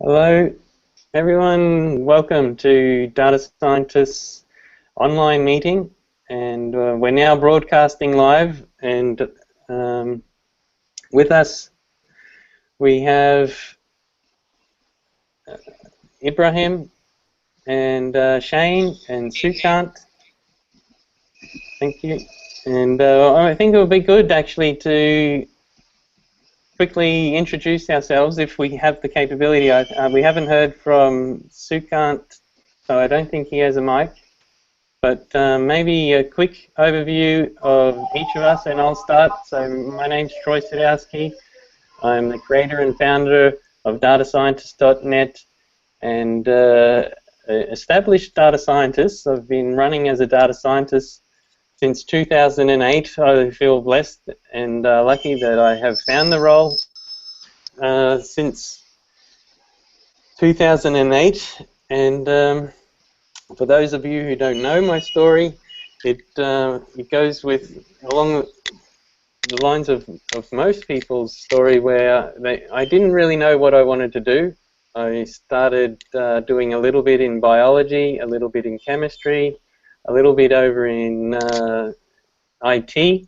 Hello, everyone. Welcome to Data Scientists online meeting, and we're now broadcasting live. And with us, we have Ibrahim and Shane and Sukant. Thank you. And I think it would be good actually to quickly introduce ourselves if we have the capability. We haven't heard from Sukant, so I don't think he has a mic. But maybe a quick overview of each of us, and I'll start. So my name's Troy Sadowski. I'm the creator and founder of datascientist.net and established data scientist. I've been running as a data scientist since 2008. I feel blessed and lucky that I have found the role since 2008. And for those of you who don't know my story, it goes along the lines of most people's story, where I didn't really know what I wanted to do. I started doing a little bit in biology, a little bit in chemistry, a little bit over in IT.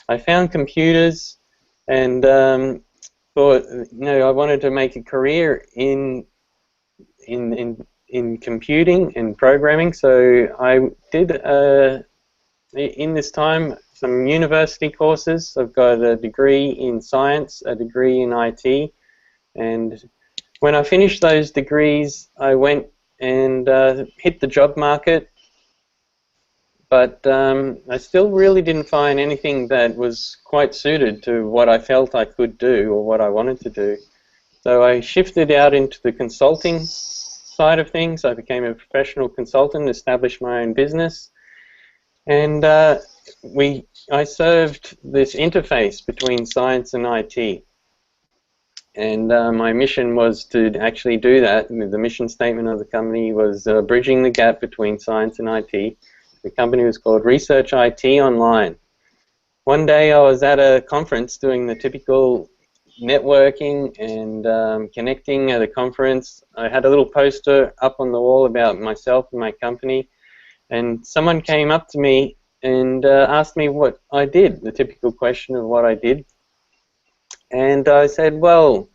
I found computers and thought, I wanted to make a career in computing and programming. So I did in this time some university courses. I've got a degree in science, a degree in IT, and when I finished those degrees, I went and hit the job market. But I still really didn't find anything that was quite suited to what I felt I could do or what I wanted to do. So I shifted out into the consulting side of things. I became a professional consultant, established my own business, and I served this interface between science and IT. And my mission was to actually do that. The mission statement of the company was bridging the gap between science and IT. The company was called Research IT Online. One day I was at a conference doing the typical networking and connecting at a conference. I had a little poster up on the wall about myself and my company, and someone came up to me and asked me what I did, the typical question of what I did. And I said, well,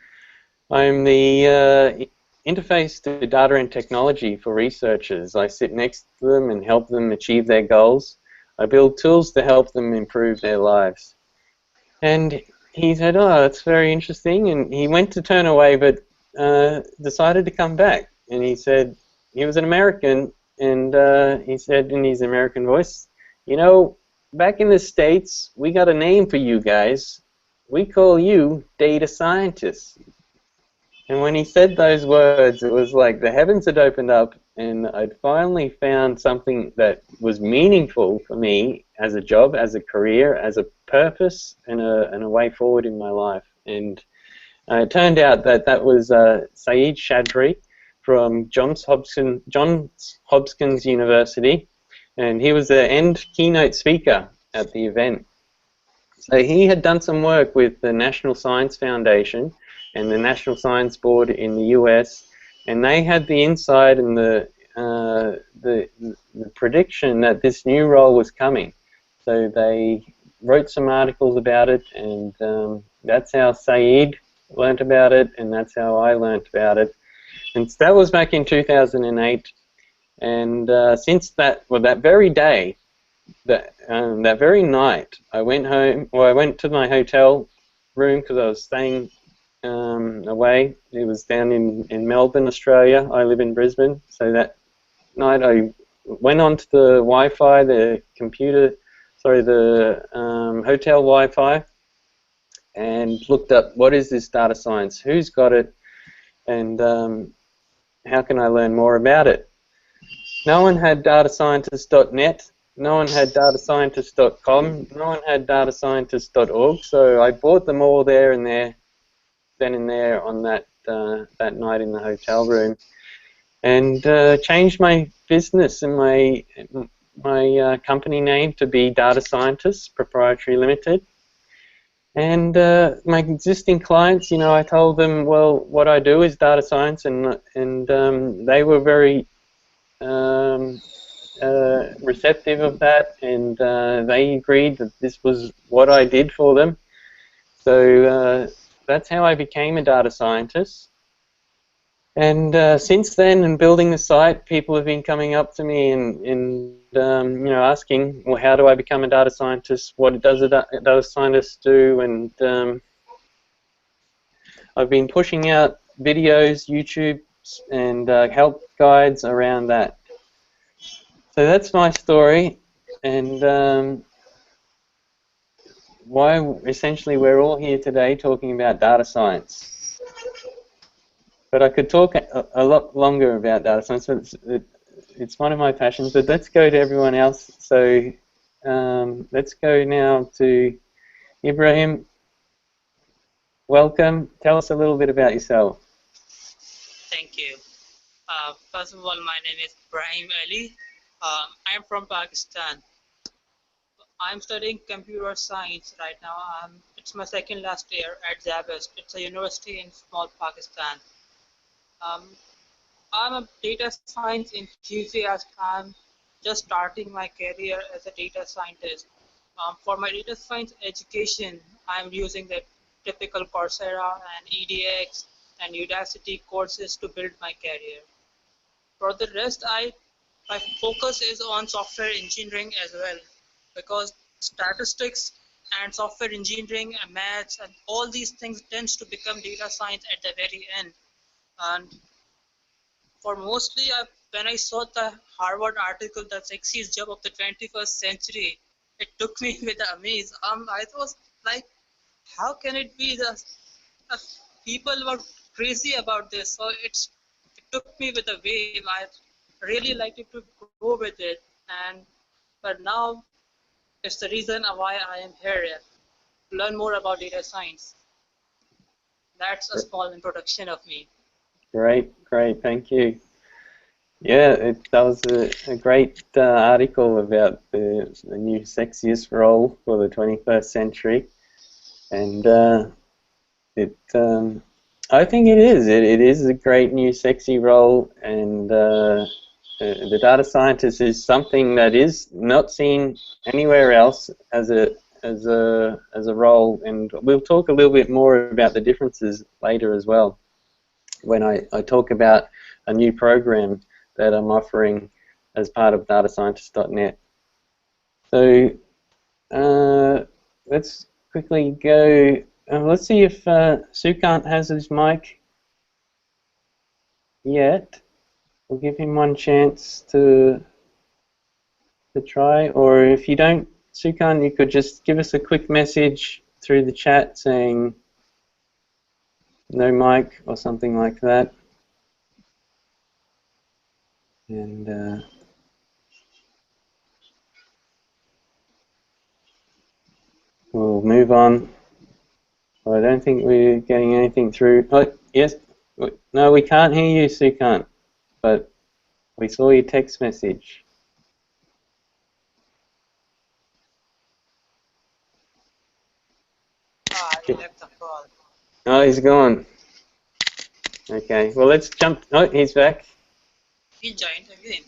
I'm the interface to data and technology for researchers. I sit next to them and help them achieve their goals. I build tools to help them improve their lives. And he said, oh, that's very interesting. And he went to turn away, but decided to come back. And he said, he was an American, and he said in his American voice, back in the States, we got a name for you guys. We call you data scientists. And when he said those words, it was like the heavens had opened up, and I'd finally found something that was meaningful for me as a job, as a career, as a purpose, and a way forward in my life. And it turned out that that was Saeed Chowdhury from Johns Hopkins University, and he was the end keynote speaker at the event. So he had done some work with the National Science Foundation and the National Science Board in the US, and they had the insight and the prediction that this new role was coming. So they wrote some articles about it, and that's how Saeed learnt about it, and that's how I learnt about it. And that was back in 2008, and since that, well, that very day, that very night, I went home. Well, I went to my hotel room because I was staying away. It was down in Melbourne, Australia. I live in Brisbane. So that night I went onto the Wi-Fi, the hotel Wi-Fi, and looked up what is this data science, who's got it, and how can I learn more about it. No one had datascientist.net. No one had datascientist.com. No one had datascientist.org. So I bought them all there and there, then and there on that night in the hotel room, and changed my business and my company name to be Data Scientists Proprietary Limited. And my existing clients, you know, I told them, well, what I do is data science, and they were very receptive of that, and they agreed that this was what I did for them. So that's how I became a data scientist. And since then, in building the site, people have been coming up to me and you know, asking, well, how do I become a data scientist? What does a data scientist do? And I've been pushing out videos, YouTube, and help guides around that. So that's my story, and why essentially we're all here today talking about data science. But I could talk a lot longer about data science, but it's one of my passions. But let's go to everyone else. So let's go now to Ibrahim. Welcome. Tell us a little bit about yourself. Thank you. First of all, my name is Ibrahim Ali. I'm from Pakistan. I'm studying computer science right now. It's my second last year at Zabest. It's a university in small Pakistan. I'm a data science enthusiast. I'm just starting my career as a data scientist. For my data science education, I'm using the typical Coursera and EDX and Udacity courses to build my career. For the rest, my focus is on software engineering as well, because statistics and software engineering and maths and all these things tends to become data science at the very end. And for mostly, when I saw the Harvard article, the sexiest job of the 21st century, it took me with a amaze. I was like, how can it be that people were crazy about this? So it took me with a wave. I really liked it to go with it, but now it's the reason why I am here to learn more about data science. That's a small introduction of me. Great, thank you. Yeah, that was a great article about the new sexiest role for the 21st century, and I think it is. It is a great new sexy role, and the data scientist is something that is not seen anywhere else as a role, and we'll talk a little bit more about the differences later as well when I talk about a new program that I'm offering as part of datascientist.net. So let's quickly go. Let's see if Sukant has his mic yet. We'll give him one chance to try, or if you don't, Sukant, you could just give us a quick message through the chat saying no mic or something like that. And we'll move on. Well, I don't think we're getting anything through. Oh, yes. No, we can't hear you, Sukant, but we saw your text message. He left the call. Oh, he's gone. Okay, well, let's jump. Oh, he's back. He joined again.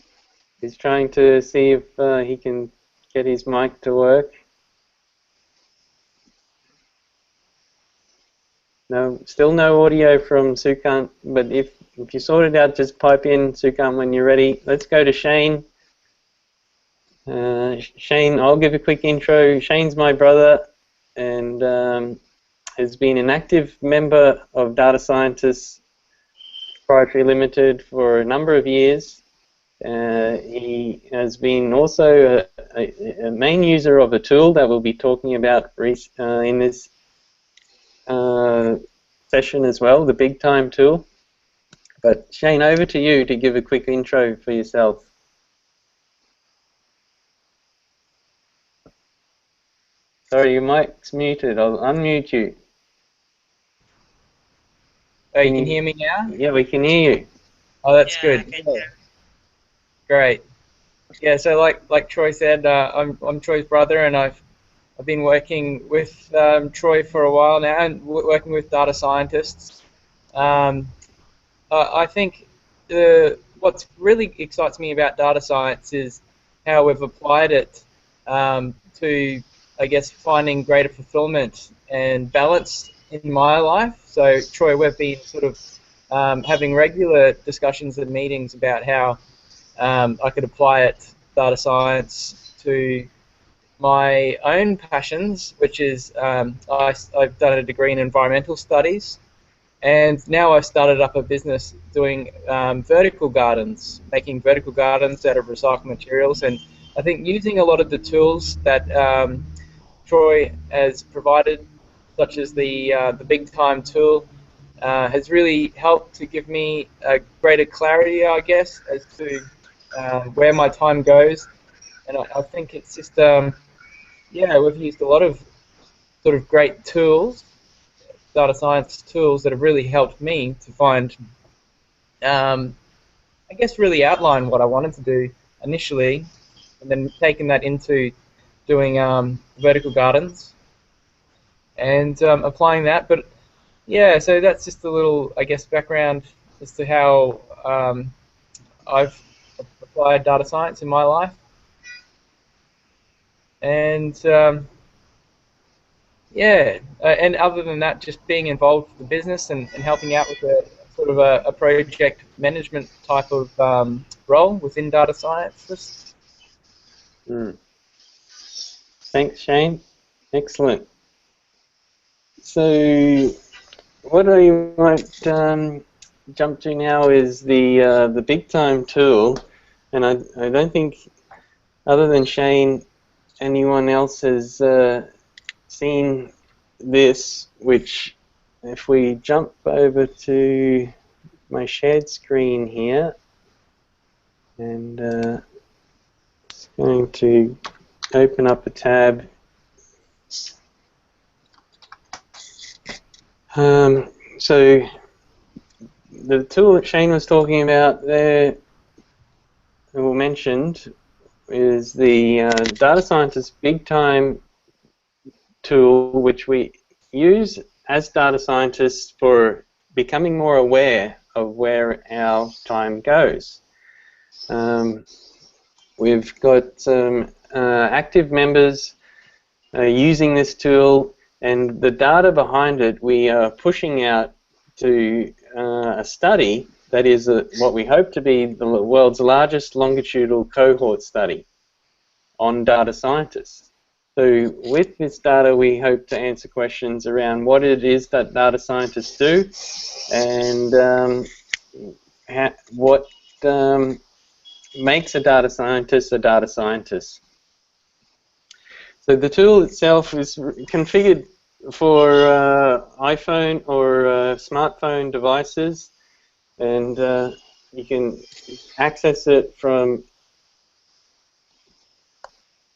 He's trying to see if he can get his mic to work. No, still no audio from Sukant, but if you sort it out, just pipe in, Sukant, when you're ready. Let's go to Shane. Shane, I'll give a quick intro. Shane's my brother and has been an active member of Data Scientists Proprietary Limited for a number of years. He has been also a main user of a tool that we'll be talking about in this session as well, the Big Time tool. But Shane, over to you to give a quick intro for yourself. Sorry, your mic's muted. I'll unmute you. Oh, you can hear me now? Yeah, we can hear you. Oh, that's Yeah, good. I can hear. Great. Yeah, so like Troy said, I'm Troy's brother, and I've I've been working with Troy for a while now, and working with data scientists. I think what really excites me about data science is how we've applied it to, I guess, finding greater fulfillment and balance in my life. So, Troy, we've been sort of having regular discussions and meetings about how I could apply it, data science, to my own passions, which is I've done a degree in environmental studies, and now I've started up a business doing vertical gardens, making vertical gardens out of recycled materials. And I think using a lot of the tools that Troy has provided, such as the Big Time tool, has really helped to give me a greater clarity, I guess, as to where my time goes. And I think it's just, yeah, we've used a lot of sort of great tools, data science tools, that have really helped me to find, I guess, really outline what I wanted to do initially, and then taking that into doing vertical gardens and applying that. But yeah, so that's just a little, I guess, background as to how I've applied data science in my life. And yeah, and other than that, just being involved with the business and helping out with a sort of a project management type of role within data science. Thanks, Shane. Excellent. So, what I might jump to now is the Big Time tool, and I don't think, other than Shane, anyone else has seen this, which, if we jump over to my shared screen here, and it's going to open up a tab. So the tool that Shane was talking about there, or mentioned, is the Data Scientist Big Time tool, which we use as data scientists for becoming more aware of where our time goes. We've got some active members using this tool, and the data behind it we are pushing out to a study that is what we hope to be the world's largest longitudinal cohort study on data scientists. So with this data, we hope to answer questions around what it is that data scientists do, and what makes a data scientist a data scientist. So the tool itself is configured for iPhone or smartphone devices, and you can access it from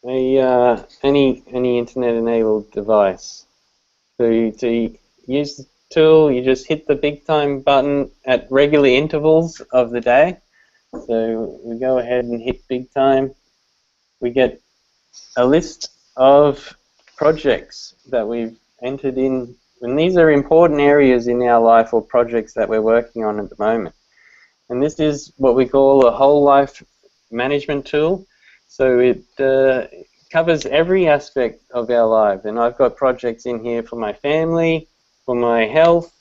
any internet-enabled device. So to use the tool, you just hit the Big Time button at regular intervals of the day. So we go ahead and hit Big Time. We get a list of projects that we've entered in, and these are important areas in our life or projects that we're working on at the moment. And this is what we call a whole life management tool. So it covers every aspect of our life, and I've got projects in here for my family, for my health,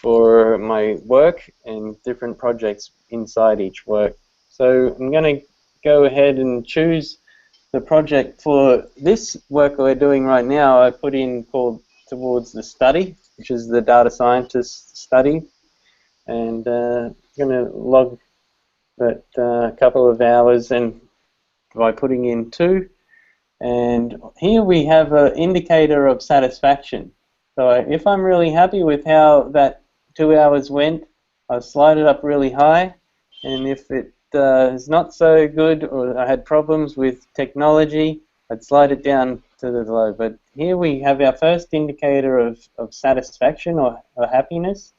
for my work, and different projects inside each work. So I'm going to go ahead and choose the project for this work we're doing right now. I put in called towards the study, which is the data scientist study, and I'm going to log that couple of hours and by putting in 2. And here we have an indicator of satisfaction. So if I'm really happy with how that 2 hours went, I'll slide it up really high. And if it is not so good, or I had problems with technology, I'd slide it down to the low. But here we have our first indicator of satisfaction or happiness.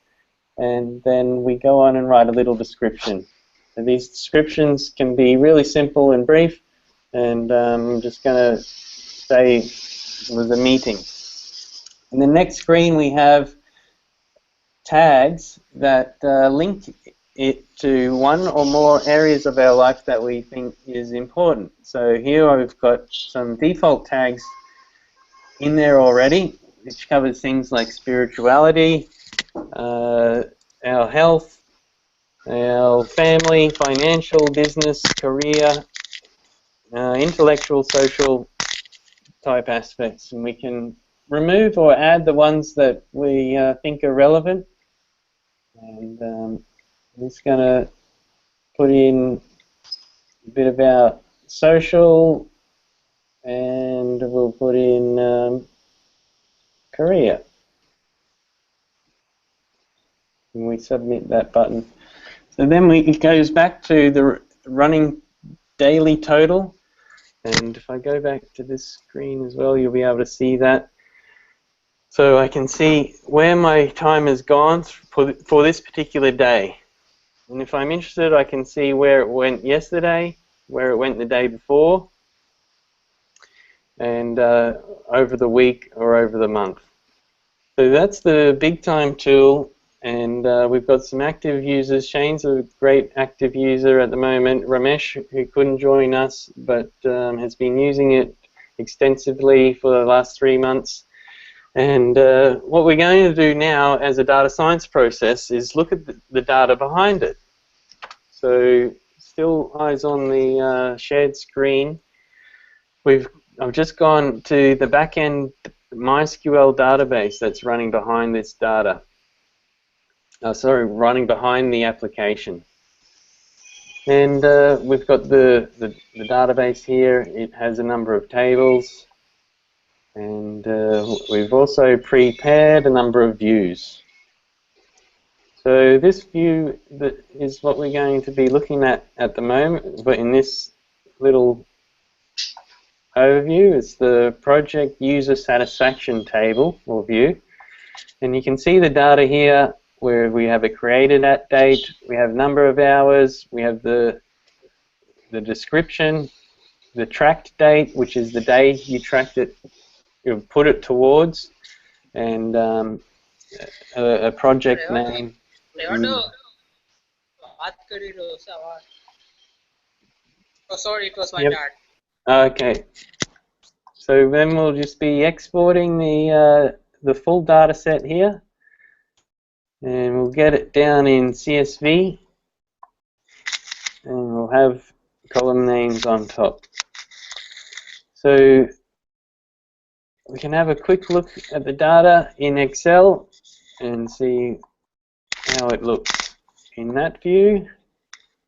And then we go on and write a little description. And these descriptions can be really simple and brief. And I'm just going to say was a meeting. In the next screen we have tags that link it to one or more areas of our life that we think is important. So here I've got some default tags in there already, which covers things like spirituality, our health, our family, financial, business, career, intellectual, social type aspects. And we can remove or add the ones that we think are relevant. And I'm just going to put in a bit about social, and we'll put in career. And we submit that button. So then it goes back to the running daily total. And if I go back to this screen as well, you'll be able to see that. So I can see where my time has gone for this particular day. And if I'm interested, I can see where it went yesterday, where it went the day before, and over the week or over the month. So that's the big time tool, and we've got some active users. Shane's a great active user at the moment. Ramesh, who couldn't join us, but has been using it extensively for the last 3 months. And what we're going to do now as a data science process is look at the data behind it. So still eyes on the shared screen. I've just gone to the back-end MySQL database that's running behind this data. Running behind the application. And we've got the database here. It has a number of tables. And we've also prepared a number of views. So this view is what we're going to be looking at the moment, but in this little overview, it's the project user satisfaction table or view. And you can see the data here where we have a created at date, we have number of hours, we have the description, the tracked date, which is the day you tracked it, you put it towards, and a project name. Oh, sorry, it was my dad. Okay. So then we'll just be exporting the full data set here, and we'll get it down in CSV, and we'll have column names on top. So we can have a quick look at the data in Excel and see how it looks in that view.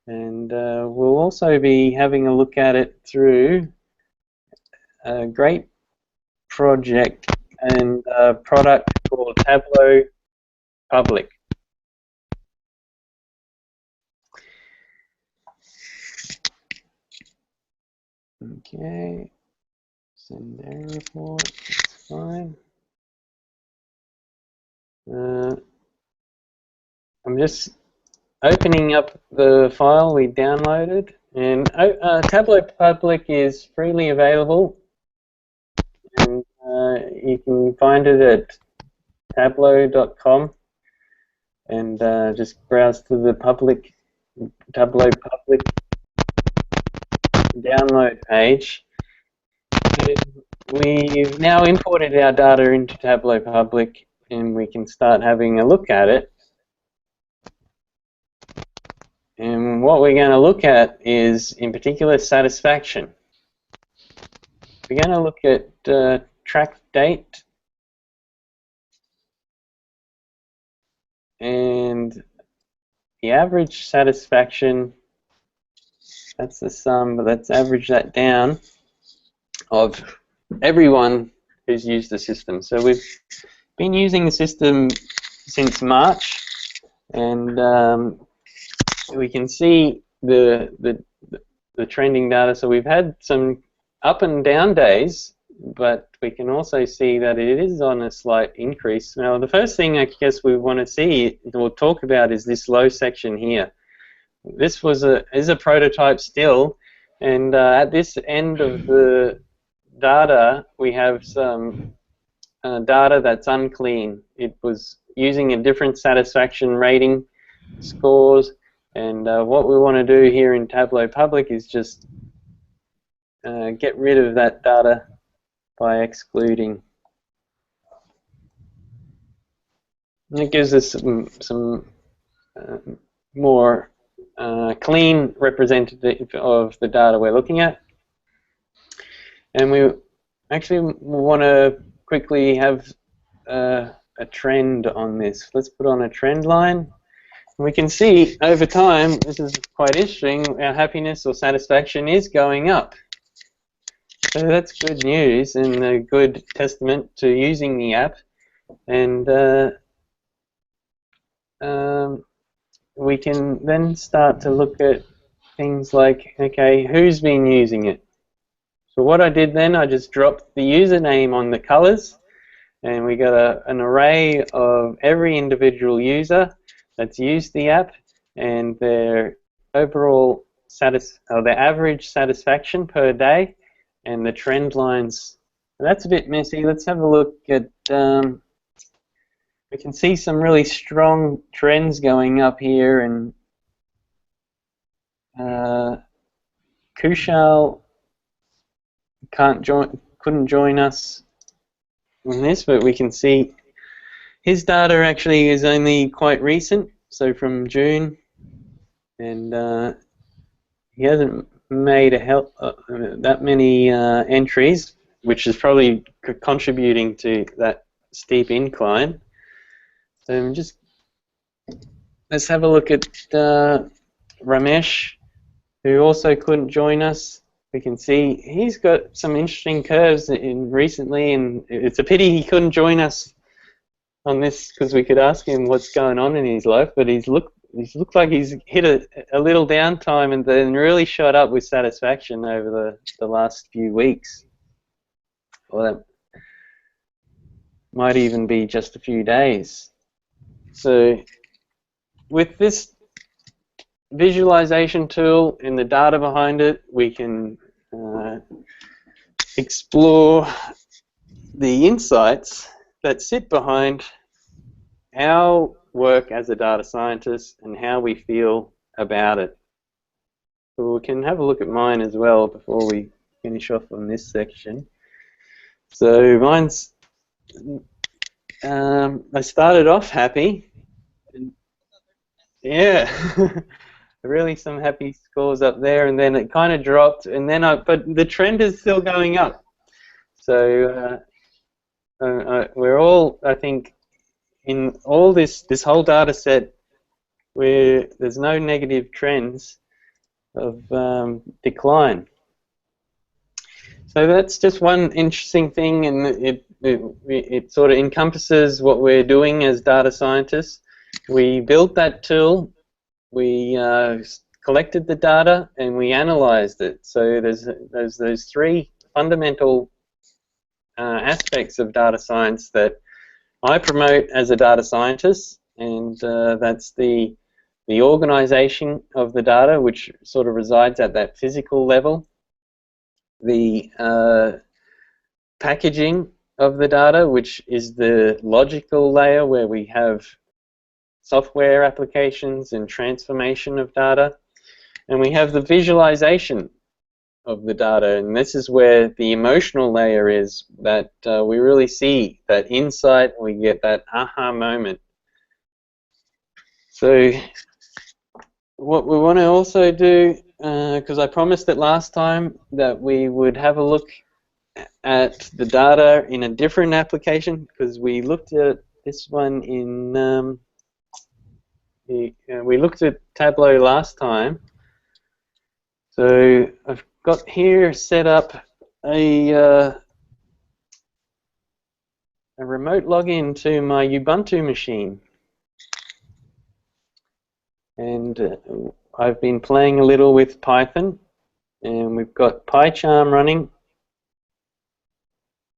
And we'll also be having a look at it through a Gre Project and a product called Tableau Public. Okay, send error report, that's fine. I'm just opening up the file we downloaded, and Tableau Public is freely available, and you can find it at tableau.com, and just browse to the Tableau Public download page. We've now imported our data into Tableau Public, and we can start having a look at it. And what we're going to look at is, in particular, satisfaction. We're going to look at track date and the average satisfaction. That's the sum, but let's average that down of everyone who's used the system. So we've been using the system since March, and we can see the trending data. So we've had some up and down days, but we can also see that it is on a slight increase. Now, the first thing I guess we want to see or talk about is this low section here. This is a prototype still, and at this end of the data, we have some data that's unclean. It was using a different satisfaction rating scores, and what we want to do here in Tableau Public is just get rid of that data by excluding. And it gives us some more clean representative of the data we're looking at. And we actually want to quickly have a trend on this. Let's put on a trend line. And we can see over time, this is quite interesting, our happiness or satisfaction is going up. So that's good news and a good testament to using the app. And we can then start to look at things like, okay, who's been using it? So what I did then, I just dropped the username on the colors, and we got an array of every individual user that's used the app and their overall their average satisfaction per day and the trend lines. That's a bit messy. Let's have a look at. We can see some really strong trends going up here, and Kushal couldn't join us on this, but we can see his data actually is only quite recent, so from June, and he hasn't made that many entries, which is probably contributing to that steep incline. So let's have a look at Ramesh, who also couldn't join us. We can see he's got some interesting curves recently, and it's a pity he couldn't join us on this because we could ask him what's going on in his life. But he's looked like he's hit a little downtime and then really shot up with satisfaction over the last few weeks. Well, that might even be just a few days. So with this visualization tool and the data behind it, we can explore the insights that sit behind our work as a data scientist and how we feel about it. So we can have a look at mine as well before we finish off on this section. So mine's, I started off happy. Yeah, really some happy scores up there, and then it kind of dropped, and then but the trend is still going up. So we're all, I think, in all this whole data set, where there's no negative trends of decline. So that's just one interesting thing, and it sort of encompasses what we're doing as data scientists. We built that tool, we collected the data, and we analyzed it. So there's those three fundamental aspects of data science that I promote as a data scientist, and that's the organization of the data, which sort of resides at that physical level, the packaging of the data, which is the logical layer where we have software applications and transformation of data, and we have the visualization of the data, and this is where the emotional layer is, that we really see that insight, we get that aha moment. So what we want to also do, because I promised it last time that we would have a look at the data in a different application, because we looked at this one in we looked at Tableau last time. So I've got here set up a remote login to my Ubuntu machine, and I've been playing a little with Python, and we've got PyCharm running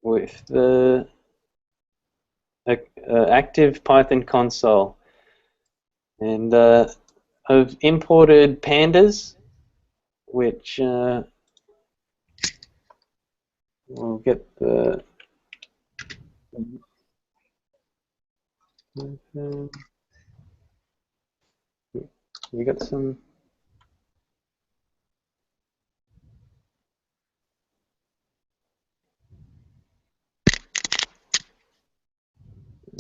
with the active Python console, and I've imported Pandas, which we'll get the we got some.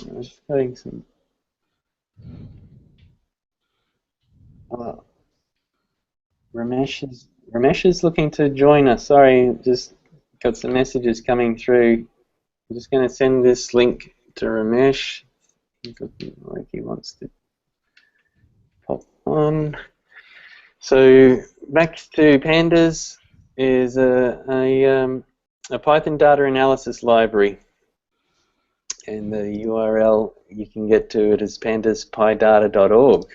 I'm just getting some. Ramesh is looking to join us. Sorry, just got some messages coming through. I'm just going to send this link to Ramesh. He's looking like he wants to pop on. So back to Pandas is a Python data analysis library, and the URL you can get to it is pandaspydata.org.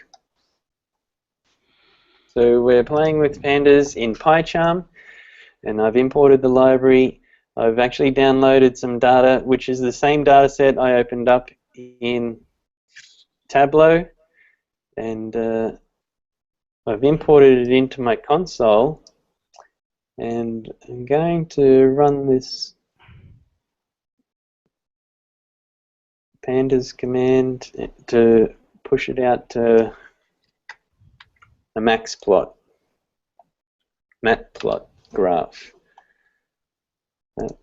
So we're playing with Pandas in PyCharm, and I've imported the library. I've actually downloaded some data, which is the same data set I opened up in Tableau, and I've imported it into my console, and I'm going to run this pandas command to push it out to a matplot graph. That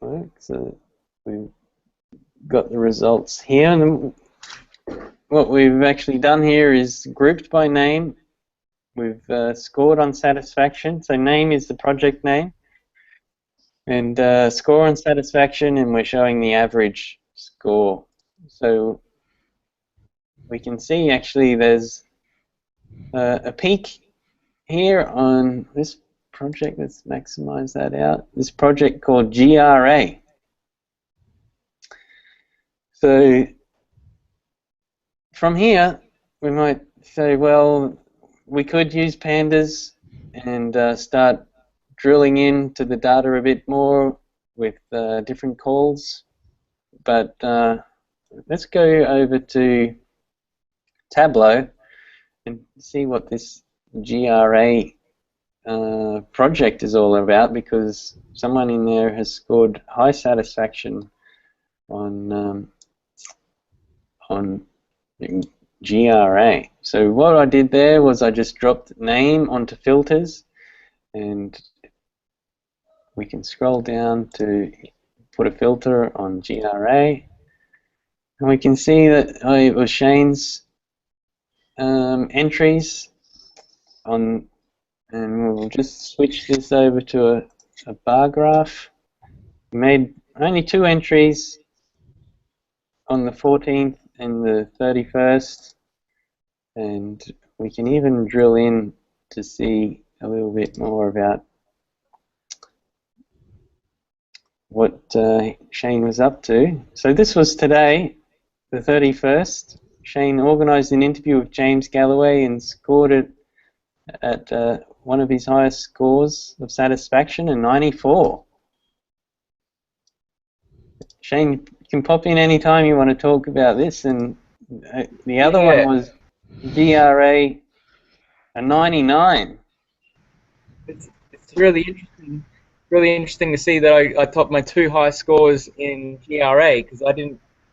works. So we've got the results here. And what we've actually done here is grouped by name. We've scored on satisfaction. So name is the project name. And score on satisfaction, and we're showing the average score. So we can see actually there's a peak here on this project. Let's maximize that out. This project called GRA. So from here, we might say, well, we could use Pandas and start drilling into the data a bit more with different calls. But let's go over to Tableau and see what this GRA project is all about, because someone in there has scored high satisfaction on GRA. So what I did there was I just dropped name onto filters, and we can scroll down to put a filter on GRA, and we can see that it was Shane's entries on, and we'll just switch this over to a bar graph. We made only 2 entries on the 14th and the 31st, and we can even drill in to see a little bit more about what Shane was up to. So this was today, the 31st. Shane organised an interview with James Galloway and scored it at one of his highest scores of satisfaction, a 94. Shane, you can pop in any time you want to talk about this. And the other one was GRA, a 99. It's really interesting. Really interesting to see that I topped my 2 high scores in GRA, because I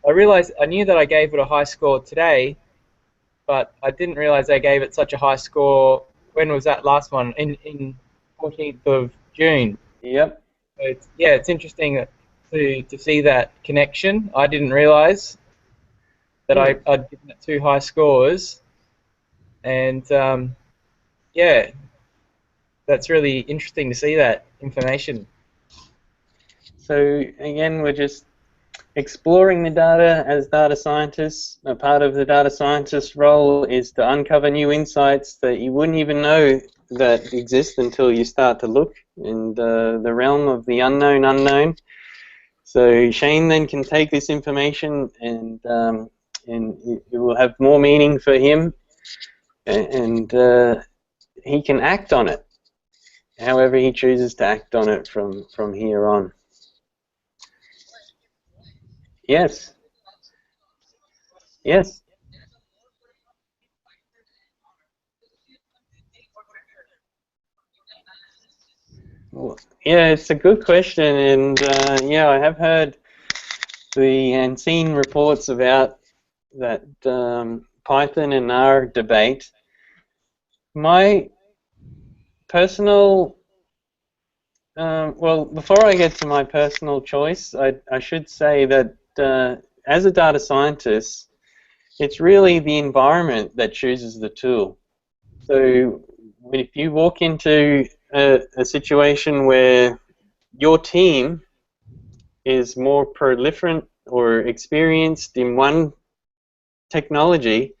realized, I knew that I gave it a high score today, but I didn't realize I gave it such a high score. When was that last one? In 14th of June. Yep. So it's interesting to see that connection. I didn't realize that I'd given it 2 high scores, and yeah, that's really interesting to see that information. So again, we're just exploring the data as data scientists. A part of the data scientist role is to uncover new insights that you wouldn't even know that exist until you start to look in the realm of the unknown. So Shane then can take this information and it will have more meaning for him, and he can act on it however he chooses to act on it from here on. Yes. Yes. Yeah, it's a good question, and yeah, I have heard and seen reports about that Python and R debate. My personal, well, before I get to my personal choice, I should say that as a data scientist, it's really the environment that chooses the tool. So if you walk into a situation where your team is more proliferant or experienced in one technology,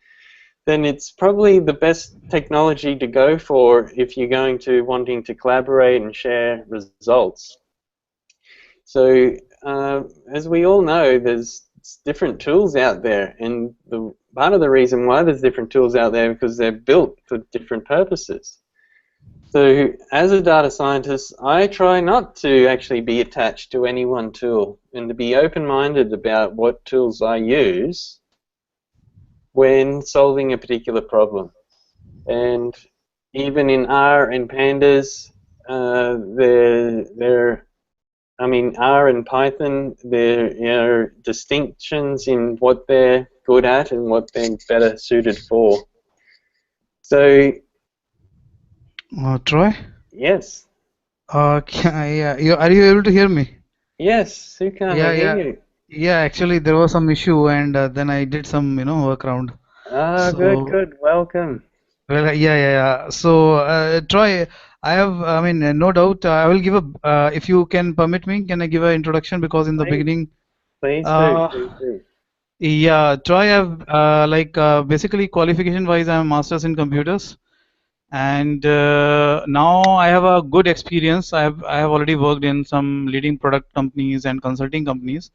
then it's probably the best technology to go for if you're going to wanting to collaborate and share results. So as we all know, there's different tools out there, and part of the reason why there's different tools out there is because they're built for different purposes. So as a data scientist, I try not to actually be attached to any one tool and to be open-minded about what tools I use when solving a particular problem. And even in R and Pandas, R and Python, there are distinctions in what they're good at and what they're better suited for. So, Troy? yes. Yeah, are you able to hear me? Yes, Sukan, Yeah, I hear yeah. you. Yeah, actually there was some issue, and then I did some, workaround. Ah, So, good. Welcome. well, yeah. So, Troy, I mean, no doubt, I will give if you can permit me, can I give an introduction? Because in the beginning, Please uh, do. yeah, Troy, basically qualification-wise, I'm a master's in computers, and now I have a good experience. I have already worked in some leading product companies and consulting companies,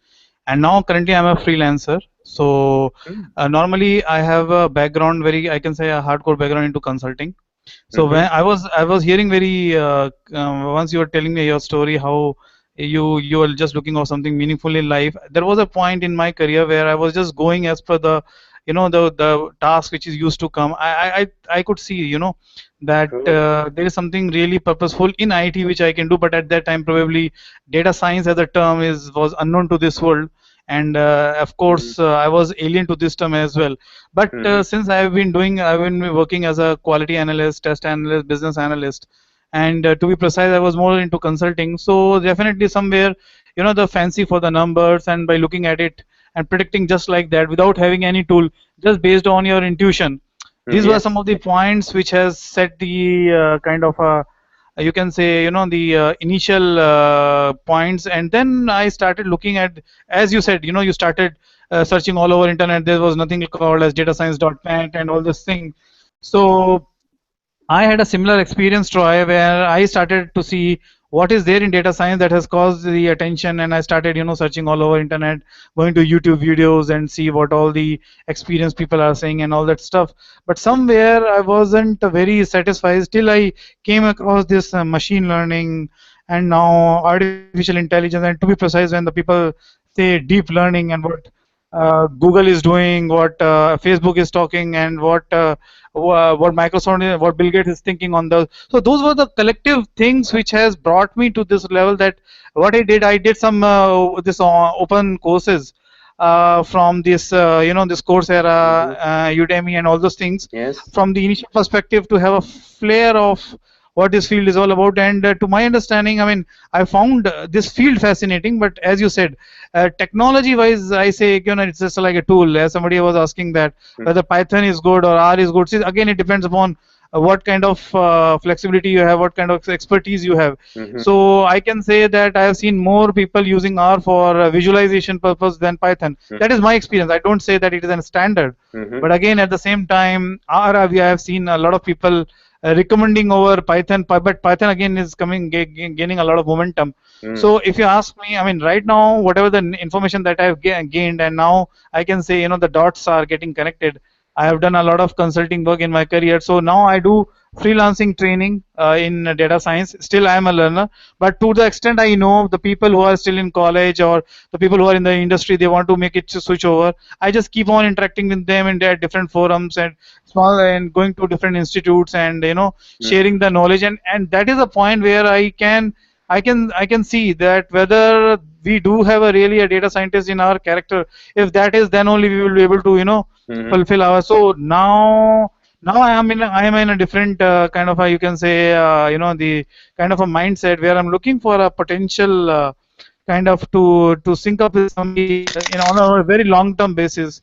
and now currently I'm a freelancer. So normally I have a background, I can say a hardcore background into consulting. So when I was hearing once you were telling me your story, how you were just looking for something meaningful in life. There was a point in my career where I was just going as per the the task which is used to come. I could see that there is something really purposeful in IT which I can do, but at that time probably data science as a term was unknown to this world, and of course I was alien to this term as well. But since I've been working as a quality analyst, test analyst, business analyst, and to be precise, I was more into consulting. So definitely somewhere, the fancy for the numbers, and by looking at it and predicting just like that without having any tool, just based on your intuition. These were some of the points which has set the kind of you can say the initial points, and then I started looking at, as you said, you started searching all over internet. There was nothing called as datascience.net and all this thing. So I had a similar experience, Troy, where I started to see what is there in data science that has caused the attention, and I started, searching all over internet, going to YouTube videos and see what all the experienced people are saying and all that stuff. But somewhere I wasn't very satisfied till I came across this machine learning and now artificial intelligence, and to be precise, when the people say deep learning and what Google is doing, what Facebook is talking, and what Microsoft, what Bill Gates is thinking on those. So those were the collective things which has brought me to this level. That what I did some this open courses from this this Coursera, Udemy, and all those things. Yes. From the initial perspective, to have a flair of what this field is all about, and to my understanding, I mean, I found this field fascinating. But as you said, technology wise, I say, it's just like a tool. As somebody was asking that whether Python is good or R is good. See, again, it depends upon what kind of flexibility you have, what kind of expertise you have. So I can say that I have seen more people using R for visualization purpose than Python. That is my experience. I don't say that it is a standard, but again, at the same time, R I have seen a lot of people recommending over Python, but Python again is gaining a lot of momentum. So if you ask me, I mean, right now, whatever the information that I've gained, and now I can say, the dots are getting connected. I have done a lot of consulting work in my career. So now I do freelancing training in data science. Still, I am a learner, but to the extent I know the people who are still in college or the people who are in the industry, they want to make it to switch over. I just keep on interacting with them in their different forums and going to different institutes and sharing the knowledge. And that is a point where I can I can see that whether we do have a really a data scientist in our character. If that is, then only we will be able to fulfill our. So now I am in a different kind of a, you can say, the kind of a mindset where I'm looking for a potential kind of to sync up with somebody on a very long term basis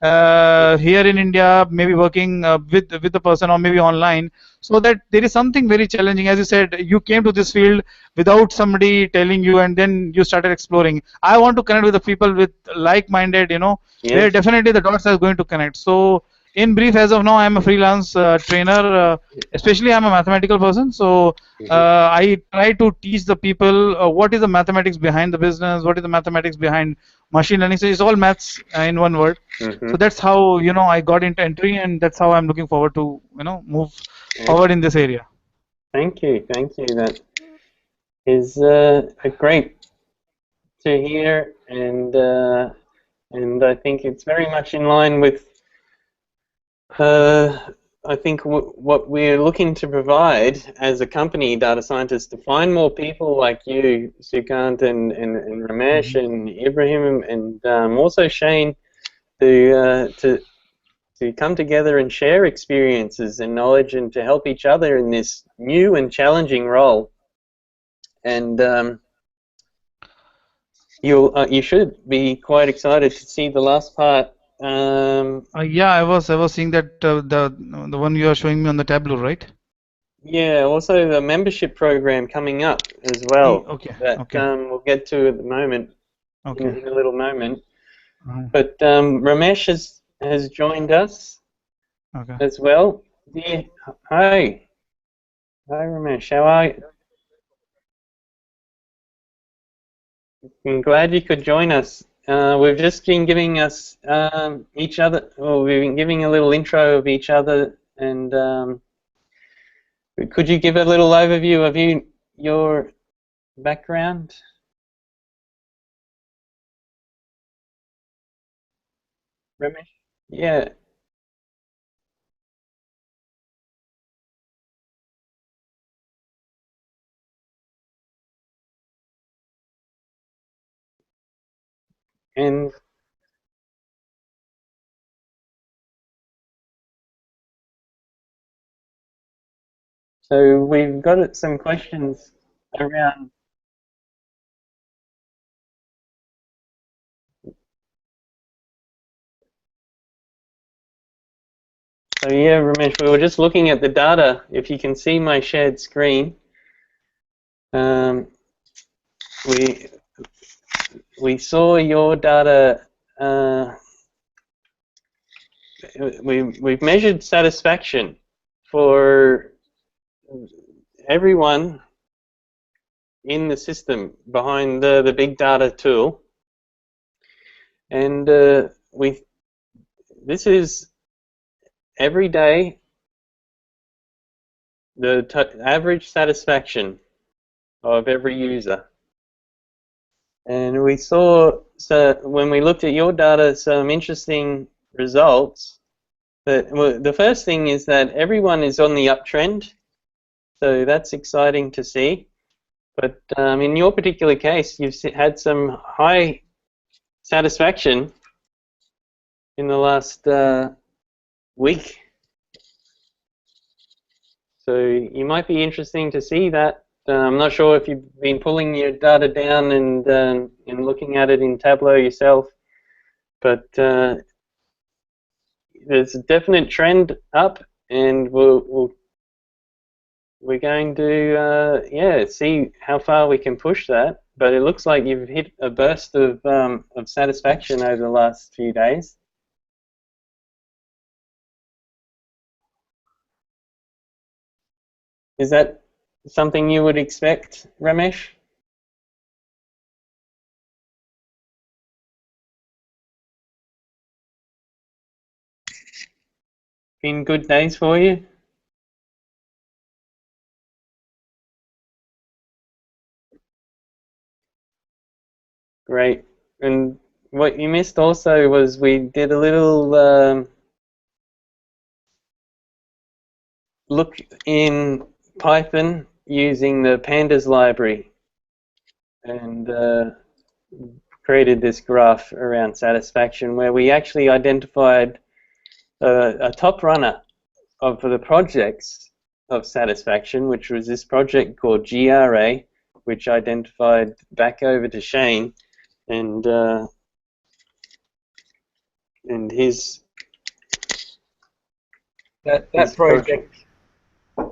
here in India, maybe working with the person or maybe online, so that there is something very challenging. As you said, you came to this field without somebody telling you, and then you started exploring. I want to connect with the people with like-minded, where definitely the dots are going to connect. So in brief, as of now, I'm a freelance trainer. Especially, I'm a mathematical person, so I try to teach the people what is the mathematics behind the business, what is the mathematics behind machine learning. So it's all maths in one word. So that's how I got into entry, and that's how I'm looking forward to move forward in this area. Thank you. That is great to hear, and I think it's very much in line with I think what we're looking to provide as a company, data scientists, to find more people like you, Sukant and Ramesh and Ibrahim, and also Shane, to come together and share experiences and knowledge, and to help each other in this new and challenging role. And you should be quite excited to see the last part. Yeah, I was seeing that the one you are showing me on the Tableau, right? Yeah, also the membership program coming up as well. Okay. That Okay. We'll get to at the moment. Okay. In a little moment. But Ramesh has joined us as well. Yeah. Hi. Hi, Ramesh. How are you? I'm glad you could join us. We've just been giving us each other. Well, we've been giving a little intro of each other, and could you give a little overview of your background? Ramesh? Yeah. And so we've got some questions around. So yeah, Ramesh, we were just looking at the data. If you can see my shared screen, we saw your data. We've measured satisfaction for everyone in the system behind the big data tool, and this is every day the average satisfaction of every user. And we saw, so when we looked at your data, some interesting results. Well, the first thing is that everyone is on the uptrend, so that's exciting to see. But in your particular case, you've had some high satisfaction in the last week. So you might be interesting to see that. I'm not sure if you've been pulling your data down and looking at it in Tableau yourself, but there's a definite trend up, and we're going to see how far we can push that. But it looks like you've hit a burst of satisfaction over the last few days. Is that something you would expect, Ramesh? Been good days for you? Great. And what you missed also was we did a little look in Python using the Pandas library. and created this graph around satisfaction where we actually identified a top runner of the projects of satisfaction, which was this project called GRA, which identified back over to Shane and his that project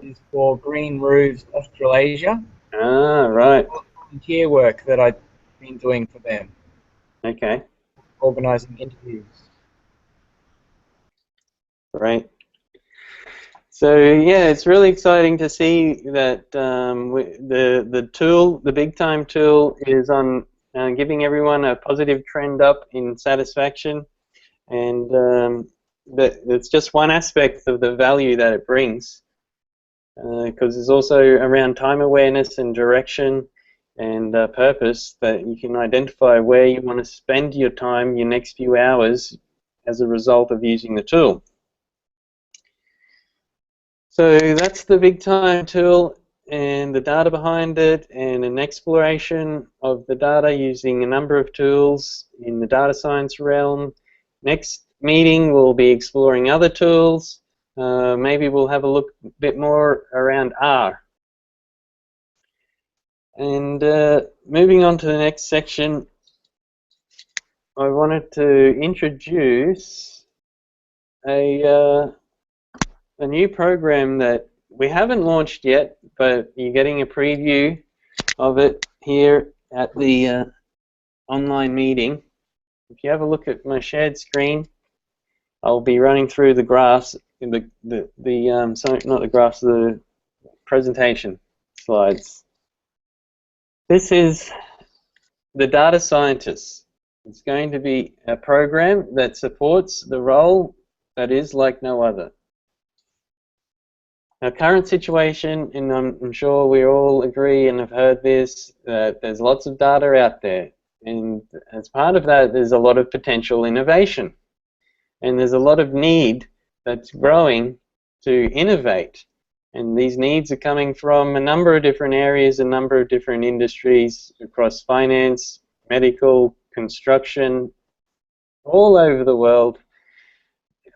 is for Green Roofs Australasia. Ah, right. Volunteer work that I've been doing for them. Okay. Organising interviews. Right. So yeah, it's really exciting to see that the tool, the Big Time tool, is on giving everyone a positive trend up in satisfaction, and it's just one aspect of the value that it brings, because it's also around time awareness and direction and purpose, that you can identify where you want to spend your time, your next few hours, as a result of using the tool. So that's the Big Time tool and the data behind it, and an exploration of the data using a number of tools in the data science realm. Next meeting we'll be exploring other tools. Maybe we'll have a look a bit more around R. And moving on to the next section, I wanted to introduce a new program that we haven't launched yet, but you're getting a preview of it here at the online meeting. If you have a look at my shared screen, I'll be running through the graphs, sorry, not the graphs, the presentation slides. This is the data scientist. It's going to be a program that supports the role that is like no other. Our current situation, and I'm sure we all agree and have heard this, that there's lots of data out there, and as part of that there's a lot of potential innovation, and there's a lot of need that's growing to innovate, and these needs are coming from a number of different areas, a number of different industries across finance, medical, construction, all over the world,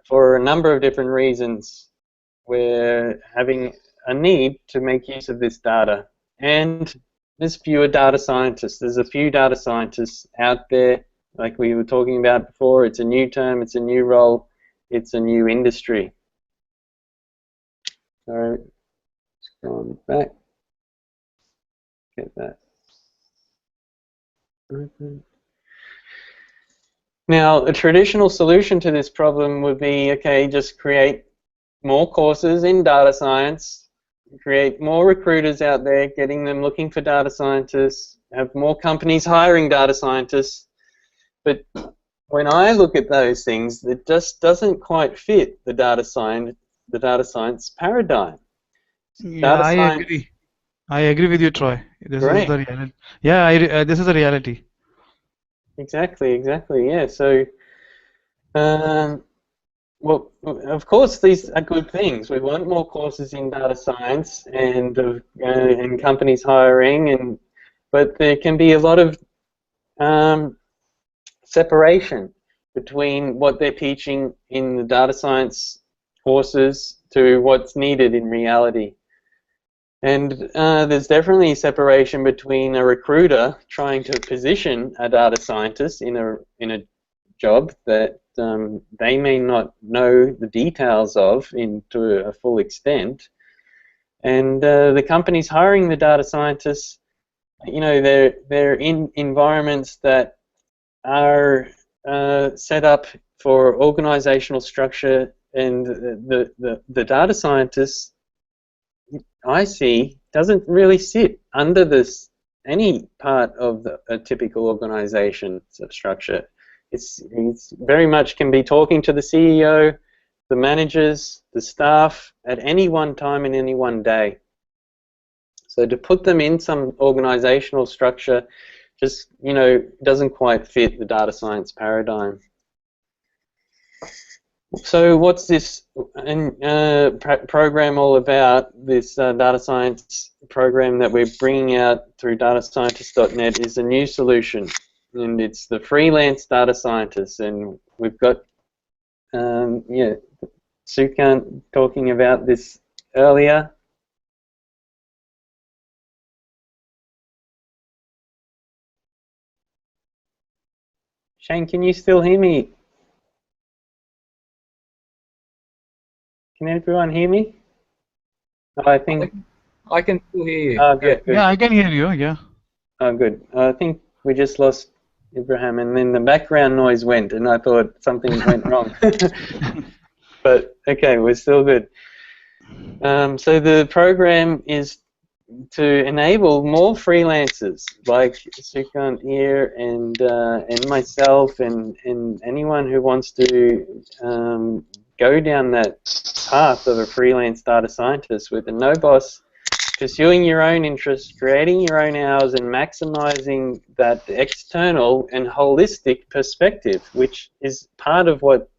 for a number of different reasons. We're having a need to make use of this data, and there's fewer data scientists. There's a few data scientists out there, like we were talking about before. It's a new term, it's a new role, it's a new industry. So, scroll back, get that open. Now, a traditional solution to this problem would be, okay, just create more courses in data science, create more recruiters out there, getting them looking for data scientists, have more companies hiring data scientists. But when I look at those things, it just doesn't quite fit the data science paradigm. Yeah, Data I science, agree. I agree with you, Troy. This is right? the reality. Yeah, this is the reality. Exactly, yeah. So, well, of course, these are good things. We want more courses in data science and companies hiring, but there can be a lot of separation between what they're teaching in the data science courses to what's needed in reality. And there's definitely separation between a recruiter trying to position a data scientist in a job that they may not know the details of to a full extent, and the companies hiring the data scientists, you know, they're in environments that are set up for organizational structure, and the data scientists, I see, doesn't really sit under any part of a typical organization structure. It's very much can be talking to the CEO, the managers, the staff at any one time in any one day. So to put them in some organizational structure just, you know, doesn't quite fit the data science paradigm. So what's this program all about, this data science program that we're bringing out through datascientist.net is a new solution, and it's the freelance data scientist. And we've got yeah, Sukant talking about this earlier. Shane, can you still hear me? Can everyone hear me? Oh, I think I can still hear you. Oh, good, good. Yeah, I can hear you. Yeah. Oh, good. I think we just lost Ibrahim, and then the background noise went, and I thought something went wrong. But okay, we're still good. So the program is to enable more freelancers like Sukant here and myself and anyone who wants to go down that path of a freelance data scientist with a no boss, pursuing your own interests, creating your own hours, and maximizing that external and holistic perspective, which is part of what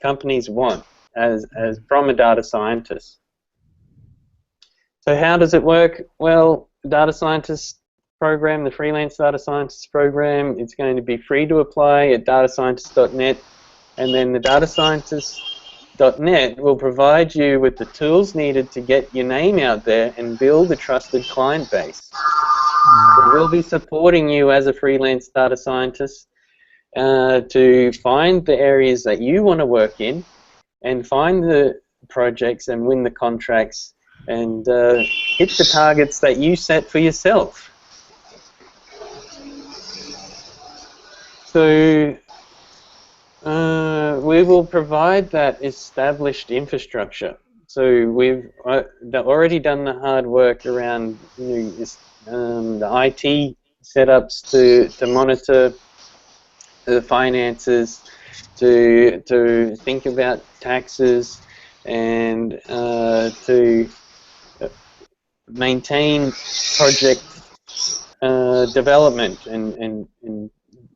companies want as from a data scientist. So how does it work? Well, the data scientist program, the freelance data scientist program, it's going to be free to apply at datascientist.net, and then the datascientist.net will provide you with the tools needed to get your name out there and build a trusted client base. So we'll be supporting you as a freelance data scientist to find the areas that you want to work in and find the projects and win the contracts and hit the targets that you set for yourself. So we will provide that established infrastructure. So we've already done the hard work around the IT setups to monitor the finances, to think about taxes, and to maintain project development and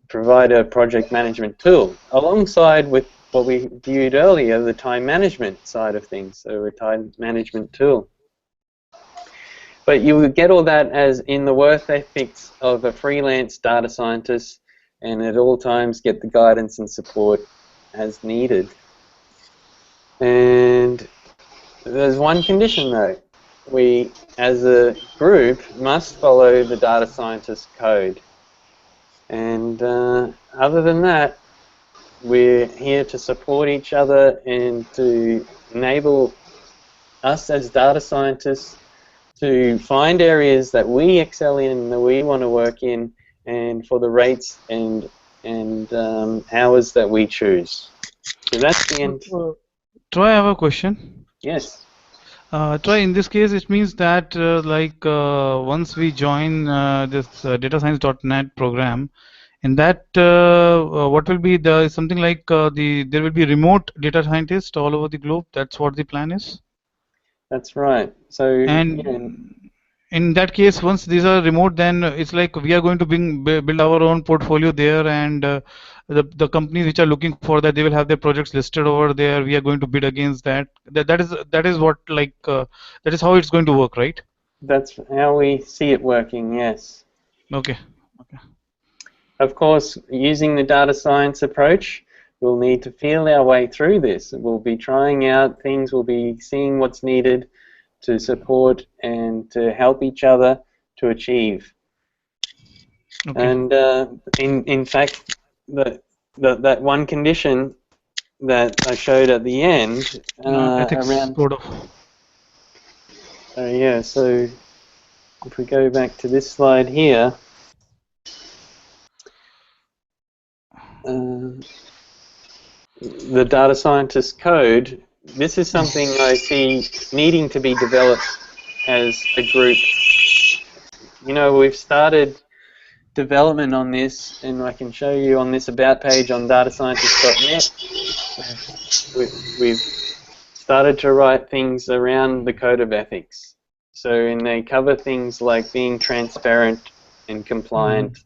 provide a project management tool alongside with what we viewed earlier, the time management side of things, so a time management tool. But you will get all that as in the work ethics of a freelance data scientist, and at all times get the guidance and support as needed. And there's one condition though. We, as a group, must follow the data scientist code. And other than that, we're here to support each other and to enable us as data scientists to find areas that we excel in, that we want to work in, and for the rates and hours that we choose. So that's the end. Troy, I have a question. Yes. Troy, in this case, it means that once we join this datascience.net program, in that what will be the something like there will be remote data scientists all over the globe. That's what the plan is. That's right. So And yeah, in that case, once these are remote, then it's like we are going to build our own portfolio there, and the companies which are looking for that, they will have their projects listed over there. We are going to bid against that. That is what that is how it's going to work, right? that's how we see it working. Yes. Okay. Okay. Of course, using the data science approach, we'll need to feel our way through this. We'll be trying out things. We'll be seeing what's needed to support and to help each other to achieve. Okay. And in fact, that one condition that I showed at the end Ethics around code of. yeah. So if we go back to this slide here. The data scientist code, this is something I see needing to be developed as a group. You know, we've started development on this, and I can show you on this about page on datascientist.net. We've started to write things around the code of ethics. So, and they cover things like being transparent and compliant,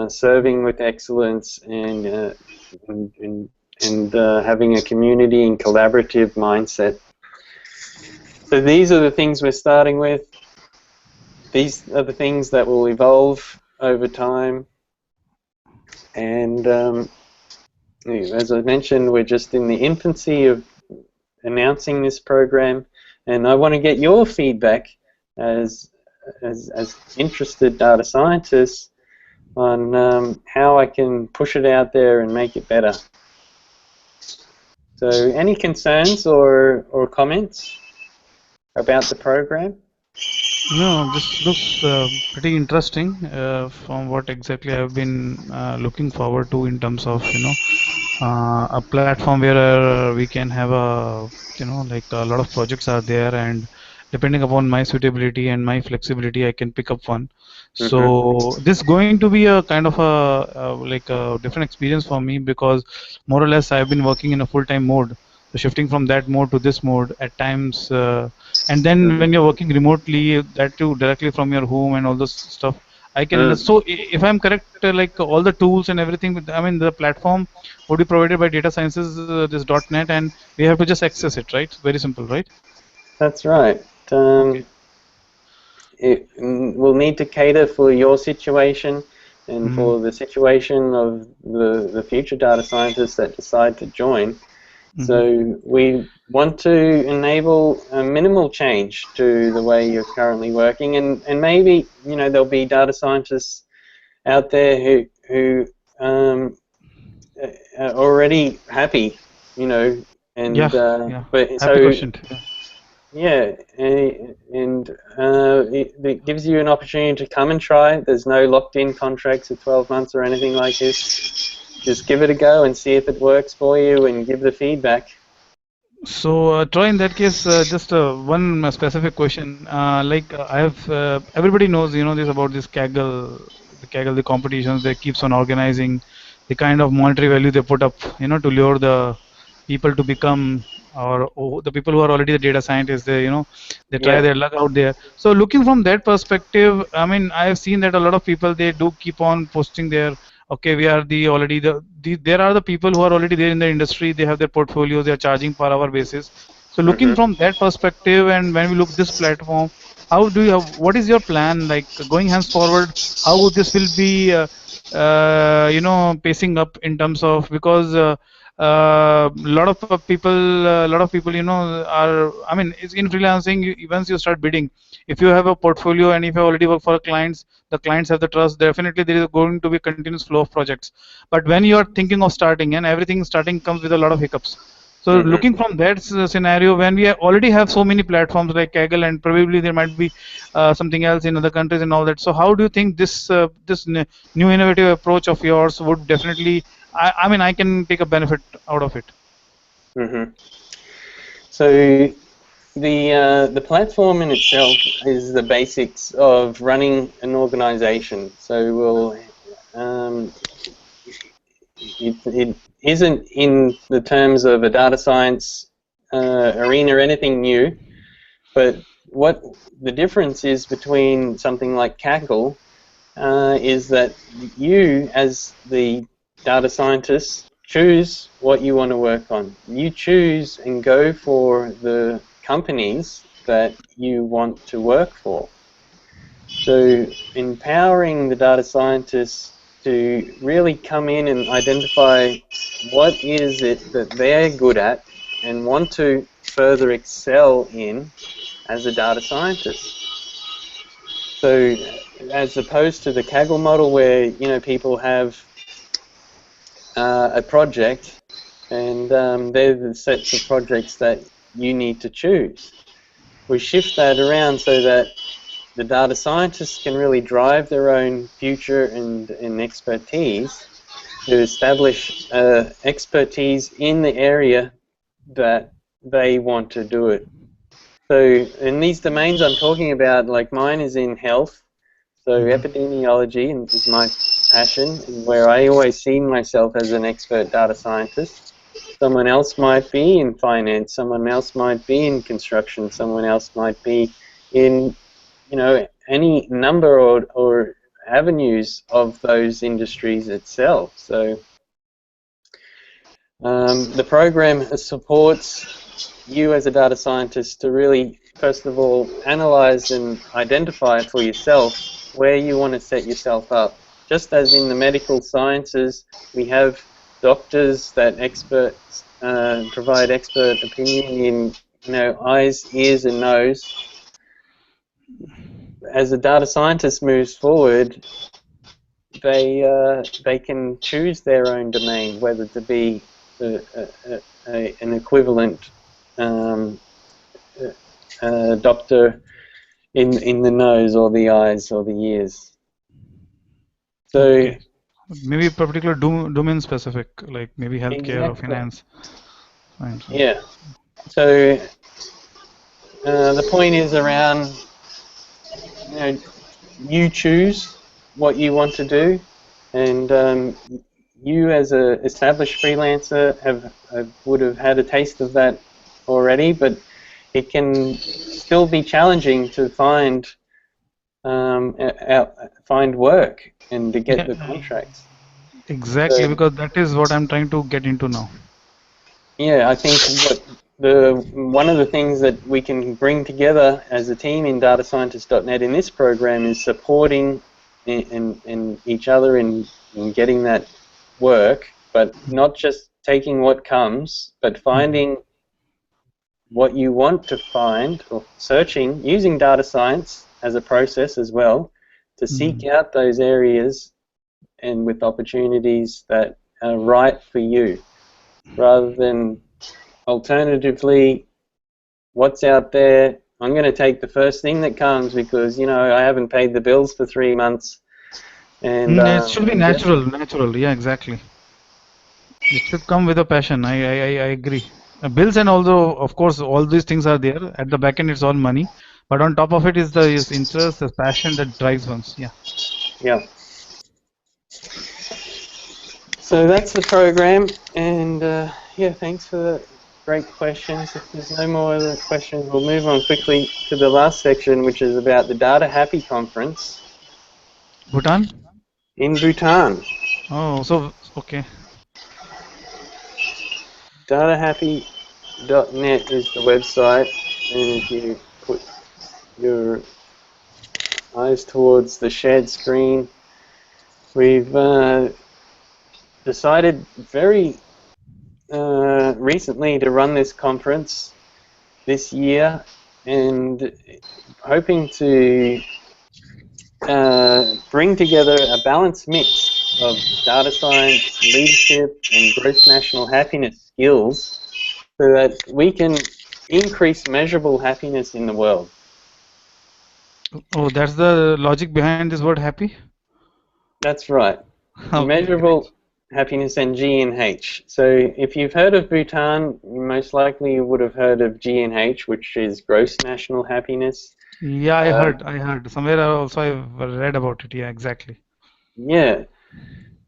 serving with excellence, and having a community and collaborative mindset. So these are the things we're starting with. these are the things that will evolve over time. And as I mentioned, we're just in the infancy of announcing this program, and I want to get your feedback as interested data scientists on how I can push it out there and make it better. So, any concerns or comments about the program? No, this looks pretty interesting from what exactly I've been looking forward to in terms of, a platform where we can have like a lot of projects are there, and depending upon my suitability and my flexibility, I can pick up one. So this is going to be a kind of like a different experience for me, because more or less I've been working in a full-time mode. So shifting from that mode to this mode at times, and then when you're working remotely, that too directly from your home and all this stuff, I can. So if I'm correct, like all the tools and everything, I mean the platform would be provided by data sciences, this .NET, and we have to just access it, right? Very simple, right? That's right. Okay. It will need to cater for your situation and for the situation of the future data scientists that decide to join. So we want to enable a minimal change to the way you're currently working, and maybe there'll be data scientists out there who are already happy, and Yeah, yeah. but Happy so question. yeah, and it gives you an opportunity to come and try. There's no locked-in contracts of 12 months or anything like this. Just give it a go and see if it works for you, and give the feedback. So, Troy, in that case, just one specific question. Like I have, everybody knows, this about this Kaggle, the competitions they keeps on organizing, the kind of monetary value they put up, to lure the people to become, or the people who are already the data scientists. They try Yeah. their luck out there. So, looking from that perspective, I mean, I have seen that a lot of people, they do keep on posting their, okay, we are there are the people who are already there in the industry, they have their portfolios, they are charging per hour basis. So looking from that perspective, and when we look this platform, what is your plan, like going henceforward, how this will be pacing up in terms of, because a lot of people are, I mean, it's in freelancing, once you start bidding, if you have a portfolio and if you already work for clients, the clients have the trust, definitely there is going to be a continuous flow of projects. But when you are thinking of starting, and everything starting comes with a lot of hiccups. So looking from that scenario, when we already have so many platforms like Kaggle, and probably there might be something else in other countries and all that. So how do you think this new innovative approach of yours would definitely, I mean, I can take a benefit out of it? So the platform in itself is the basics of running an organization. So it isn't in the terms of a data science arena or anything new, but what the difference is between something like Kaggle is that you, as the data scientist, choose what you want to work on. You choose and go for the companies that you want to work for. So empowering the data scientists to really come in and identify what is it that they're good at and want to further excel in as a data scientist. So as opposed to the Kaggle model where people have a project and they're the sets of projects that you need to choose. We shift that around so that the data scientists can really drive their own future and expertise to establish expertise in the area that they want to do it. So in these domains I'm talking about, like mine is in health, so epidemiology is my passion, where I always see myself as an expert data scientist. Someone else might be in finance, someone else might be in construction, someone else might be in any number or avenues of those industries itself. So the program supports you as a data scientist to really first of all, analyze and identify for yourself where you want to set yourself up. Just as in the medical sciences, we have doctors that provide expert opinion in eyes, ears, and nose. As a data scientist moves forward, they can choose their own domain, whether to be an equivalent doctor in the nose or the eyes or the ears. So Okay. Maybe particular domain specific, like maybe healthcare or exactly. finance. Fine. Yeah. So the point is around, you choose what you want to do, and you as a established freelancer would have had a taste of that already, but it can still be challenging to find work and to get the contracts. Exactly, So, because that is what I'm trying to get into now. yeah, I think one of the things that we can bring together as a team in datascientist.net in this program is supporting in each other in getting that work, but not just taking what comes, but finding what you want to find, or searching, using data science as a process as well, to seek out those areas and with opportunities that are right for you, rather than alternatively, what's out there, I'm going to take the first thing that comes because, I haven't paid the bills for 3 months. And It should be natural. Yeah, exactly. It should come with a passion. I agree. Bills and also, of course, all these things are there. At the back end, it's all money. But on top of it is the interest, the passion that drives ones. Yeah. Yeah. So that's the program, and yeah, thanks for the great questions. If there's no more other questions, we'll move on quickly to the last section, which is about the Data Happy Conference Bhutan? in Bhutan. Oh, so, okay. DataHappy.net is the website, and if you put your eyes towards the shared screen, we've decided very recently to run this conference this year, and hoping to bring together a balanced mix of data science, leadership, and gross national happiness skills so that we can increase measurable happiness in the world. Oh, that's the logic behind this word happy? That's right. Okay, Measurable happiness and G&H. So if you've heard of Bhutan, most likely you would have heard of G&H, which is gross national happiness. yeah, I heard. Somewhere also I've read about it. Yeah, exactly. Yeah.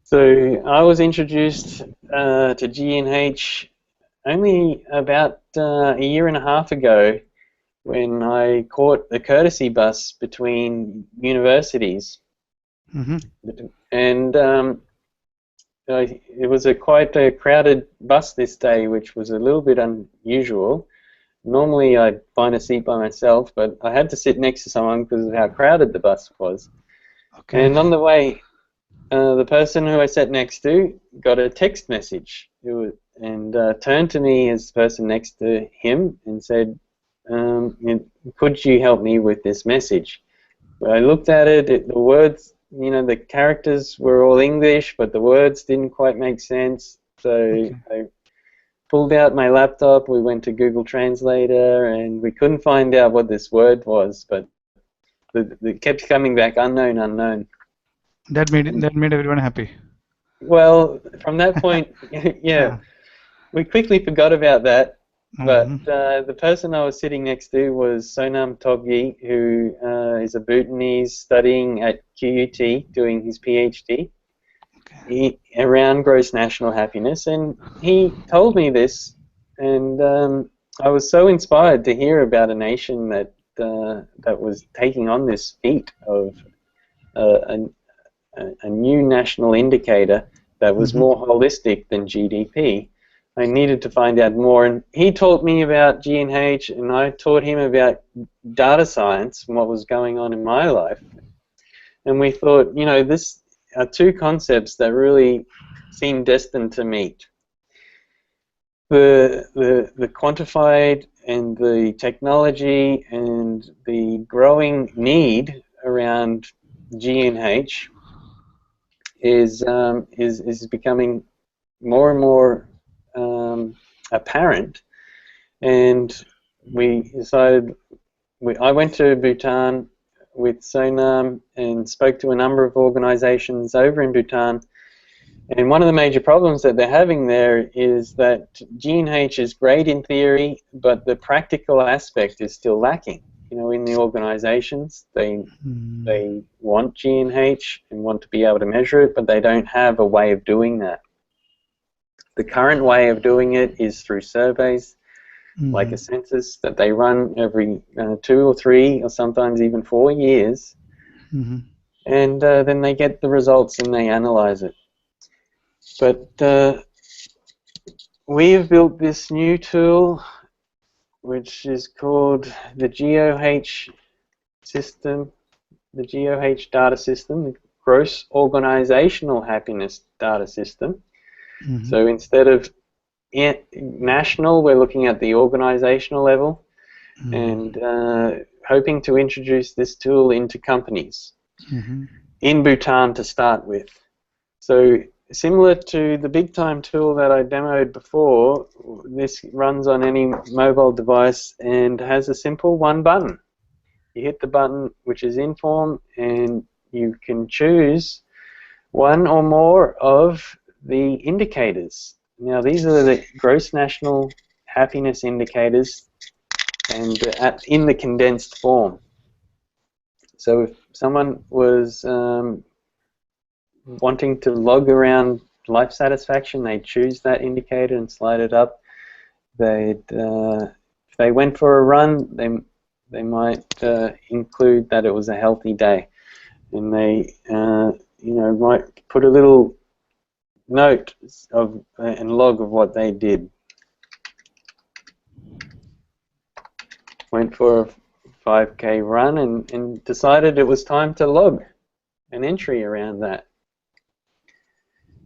So I was introduced to G&H only about a year and a half ago when I caught the courtesy bus between universities. And it was quite a crowded bus this day, which was a little bit unusual. Normally I'd find a seat by myself, but I had to sit next to someone because of how crowded the bus was. Okay. And on the way, the person who I sat next to got a text message and turned to me as the person next to him and said, could you help me with this message? I looked at it, the words, the characters were all English, but the words didn't quite make sense. So I pulled out my laptop, we went to Google Translator, and we couldn't find out what this word was, but it kept coming back, unknown, unknown. That made everyone happy. Well, from that point, yeah, we quickly forgot about that. But the person I was sitting next to was Sonam Toggi, who is a Bhutanese studying at QUT, doing his PhD around gross national happiness, and he told me this, and I was so inspired to hear about a nation that was taking on this feat of a new national indicator that was more holistic than GDP. I needed to find out more, and he taught me about G&H, and I taught him about data science and what was going on in my life. And we thought, you know, this are two concepts that really seem destined to meet. The quantified and the technology and the growing need around G&H is becoming more and more apparent, and we decided. I went to Bhutan with Sonam and spoke to a number of organizations over in Bhutan, and one of the major problems that they're having there is that G&H is great in theory, but the practical aspect is still lacking. You know, in the organizations, they want G&H and want to be able to measure it, but they don't have a way of doing that. The current way of doing it is through surveys, like a census that they run every 2 or 3 or sometimes even 4 years, and then they get the results and they analyze it. But we have built this new tool, which is called the GOH system, the GOH data system, the Gross Organizational Happiness Data System. So instead of national, we're looking at the organizational level, and hoping to introduce this tool into companies in Bhutan to start with. So similar to the big time tool that I demoed before, this runs on any mobile device and has a simple one button. You hit the button which is Inform, and you can choose one or more of the indicators. Now these are the gross national happiness indicators, and in the condensed form. So if someone was wanting to log around life satisfaction, they'd choose that indicator and slide it up. They'd if they went for a run, they might include that it was a healthy day, and they you know, might put a little note of and log of what they did. Went for a 5K run and decided it was time to log an entry around that.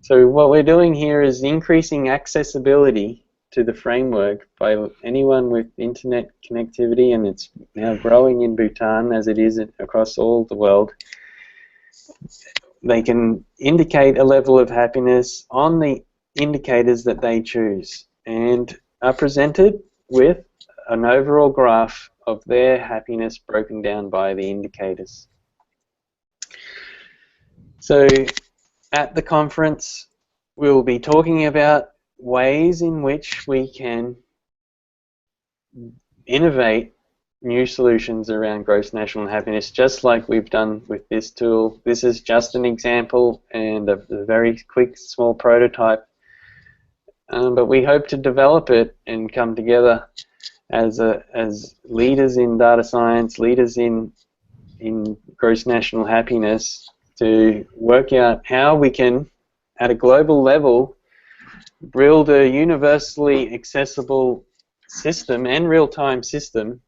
So what we're doing here is increasing accessibility to the framework by anyone with internet connectivity, and it's now growing in Bhutan as it is across all the world. They can indicate a level of happiness on the indicators that they choose and are presented with an overall graph of their happiness broken down by the indicators. So at the conference, we'll be talking about ways in which we can innovate new solutions around gross national happiness, just like we've done with this tool. This is just an example and a very quick, small prototype, but we hope to develop it and come together as leaders in data science, leaders in gross national happiness, to work out how we can, at a global level, build a universally accessible system and real-time system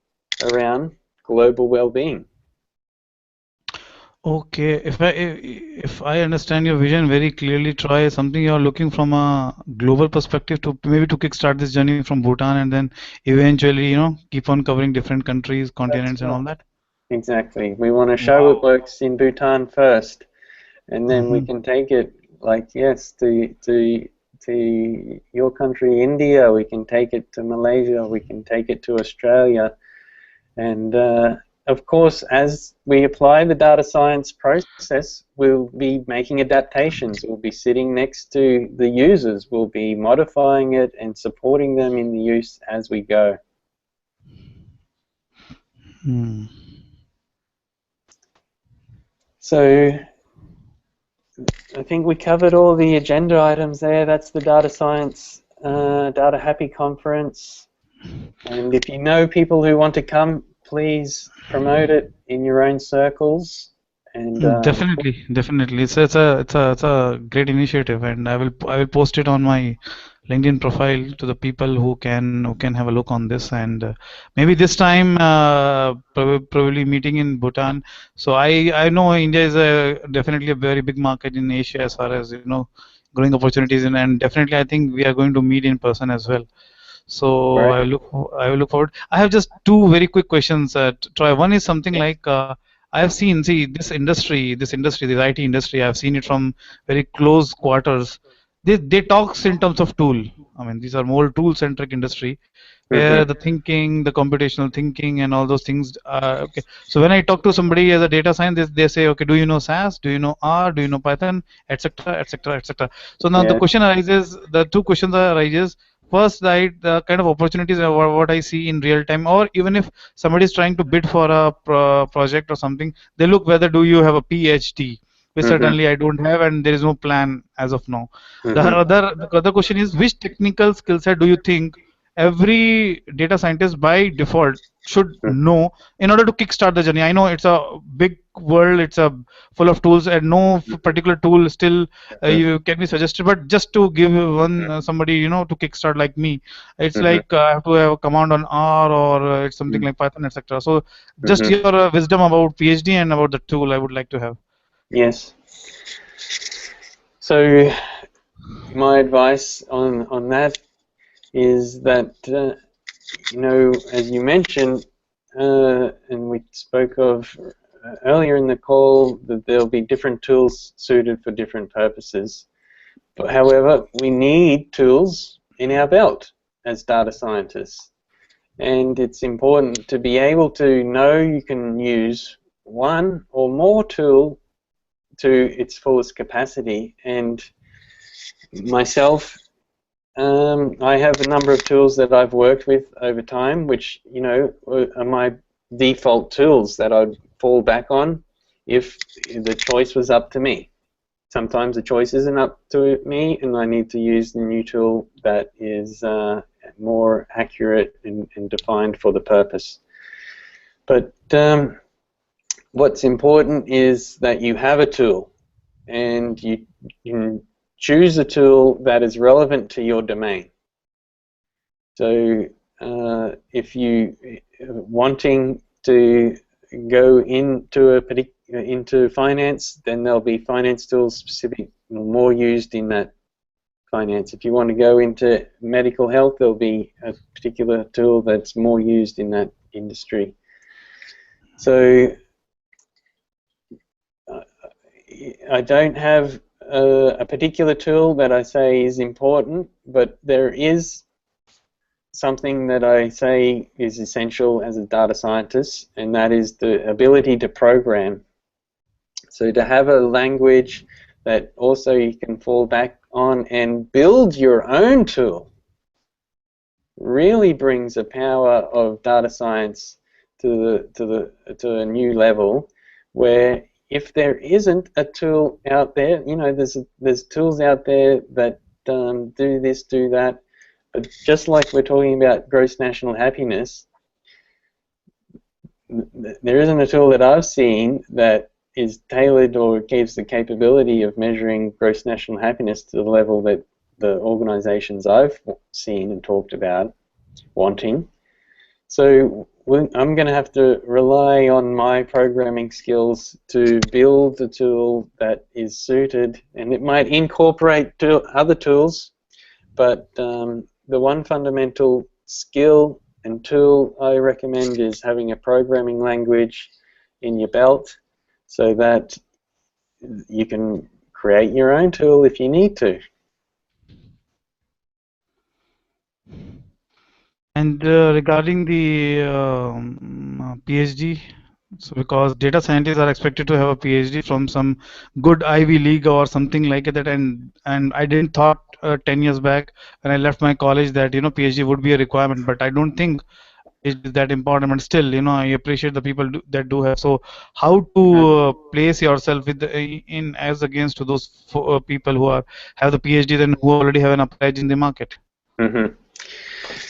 around global well-being. Okay, if I understand your vision very clearly, Troy, something you are looking from a global perspective to maybe to kickstart this journey from Bhutan and then eventually, you know, keep on covering different countries, continents, and all that. Exactly. We want to show it works in Bhutan first, and then we can take it, like, yes, to your country, India. We can take it to Malaysia. We can take it to Australia. And of course, as we apply the data science process, we'll be making adaptations. We'll be sitting next to the users. We'll be modifying it and supporting them in the use as we go. So I think we covered all the agenda items there. That's the Data Science Data Happy Conference. And if you know people who want to come, please promote it in your own circles. And definitely. It's a great initiative, and I will post it on my LinkedIn profile to the people who can have a look on this, and maybe this time probably meeting in Bhutan. So I know India is definitely a very big market in Asia as far as growing opportunities, and definitely I think we are going to meet in person as well. So Right. I will look forward. I have just two very quick questions, Troy. One is something Yeah. like I have seen, see, this IT industry. I have seen it from very close quarters. They talks in terms of tool. I mean, these are more tool centric industry where the Mm-hmm. thinking, the computational thinking, and all those things. Okay. So when I talk to somebody as a data scientist, they say, okay, do you know SAS? Do you know R? Do you know Python? Etc. Etc. Etc. So now the Yeah. question arises. The two questions arises. First, right, the kind of opportunities are what I see in real time, or even if somebody is trying to bid for a project or something, they look whether do you have a PhD, which Mm-hmm. certainly I don't have, and there is no plan as of now. Mm-hmm. The other question is, which technical skill set do you think every data scientist by default should know in order to kickstart the journey? I know it's a big world, it's a full of tools, and no particular tool still Mm-hmm. you can be suggested. But just to give one somebody to kickstart like me, it's Mm-hmm. like I have to have a command on R, or it's something like Python, etc. So just Mm-hmm. your wisdom about PhD and about the tool I would like to have. Yes. So my advice on that is that as you mentioned, and we spoke of earlier in the call, that there'll be different tools suited for different purposes. But however, we need tools in our belt as data scientists, and it's important to be able to know you can use one or more tool to its fullest capacity. And myself, I have a number of tools that I've worked with over time, which are my default tools that I'd fall back on if the choice was up to me. Sometimes the choice isn't up to me, and I need to use the new tool that is more accurate and defined for the purpose. But what's important is that you have a tool, and you can choose a tool that is relevant to your domain. So if you wanting to go into finance, then there'll be finance tools specific, more used in that finance. If you want to go into medical health, there'll be a particular tool that's more used in that industry. So I don't have a particular tool that I say is important, but there is something that I say is essential as a data scientist, and that is the ability to program. So to have a language that also you can fall back on and build your own tool really brings the power of data science to a new level, where if there isn't a tool out there, there's tools out there that do this, do that, but just like we're talking about gross national happiness, there isn't a tool that I've seen that is tailored or gives the capability of measuring gross national happiness to the level that the organizations I've seen and talked about wanting. So I'm going to have to rely on my programming skills to build a tool that is suited, and it might incorporate other tools, but the one fundamental skill and tool I recommend is having a programming language in your belt so that you can create your own tool if you need to. And regarding the PhD, so because data scientists are expected to have a PhD from some good Ivy League or something like that, and I didn't thought 10 years back when I left my college that PhD would be a requirement, but I don't think PhD is that important. But still, I appreciate the people that do have. So how to place yourself with in as against to those people who have the PhD and who already have an upper edge in the market? Mm-hmm.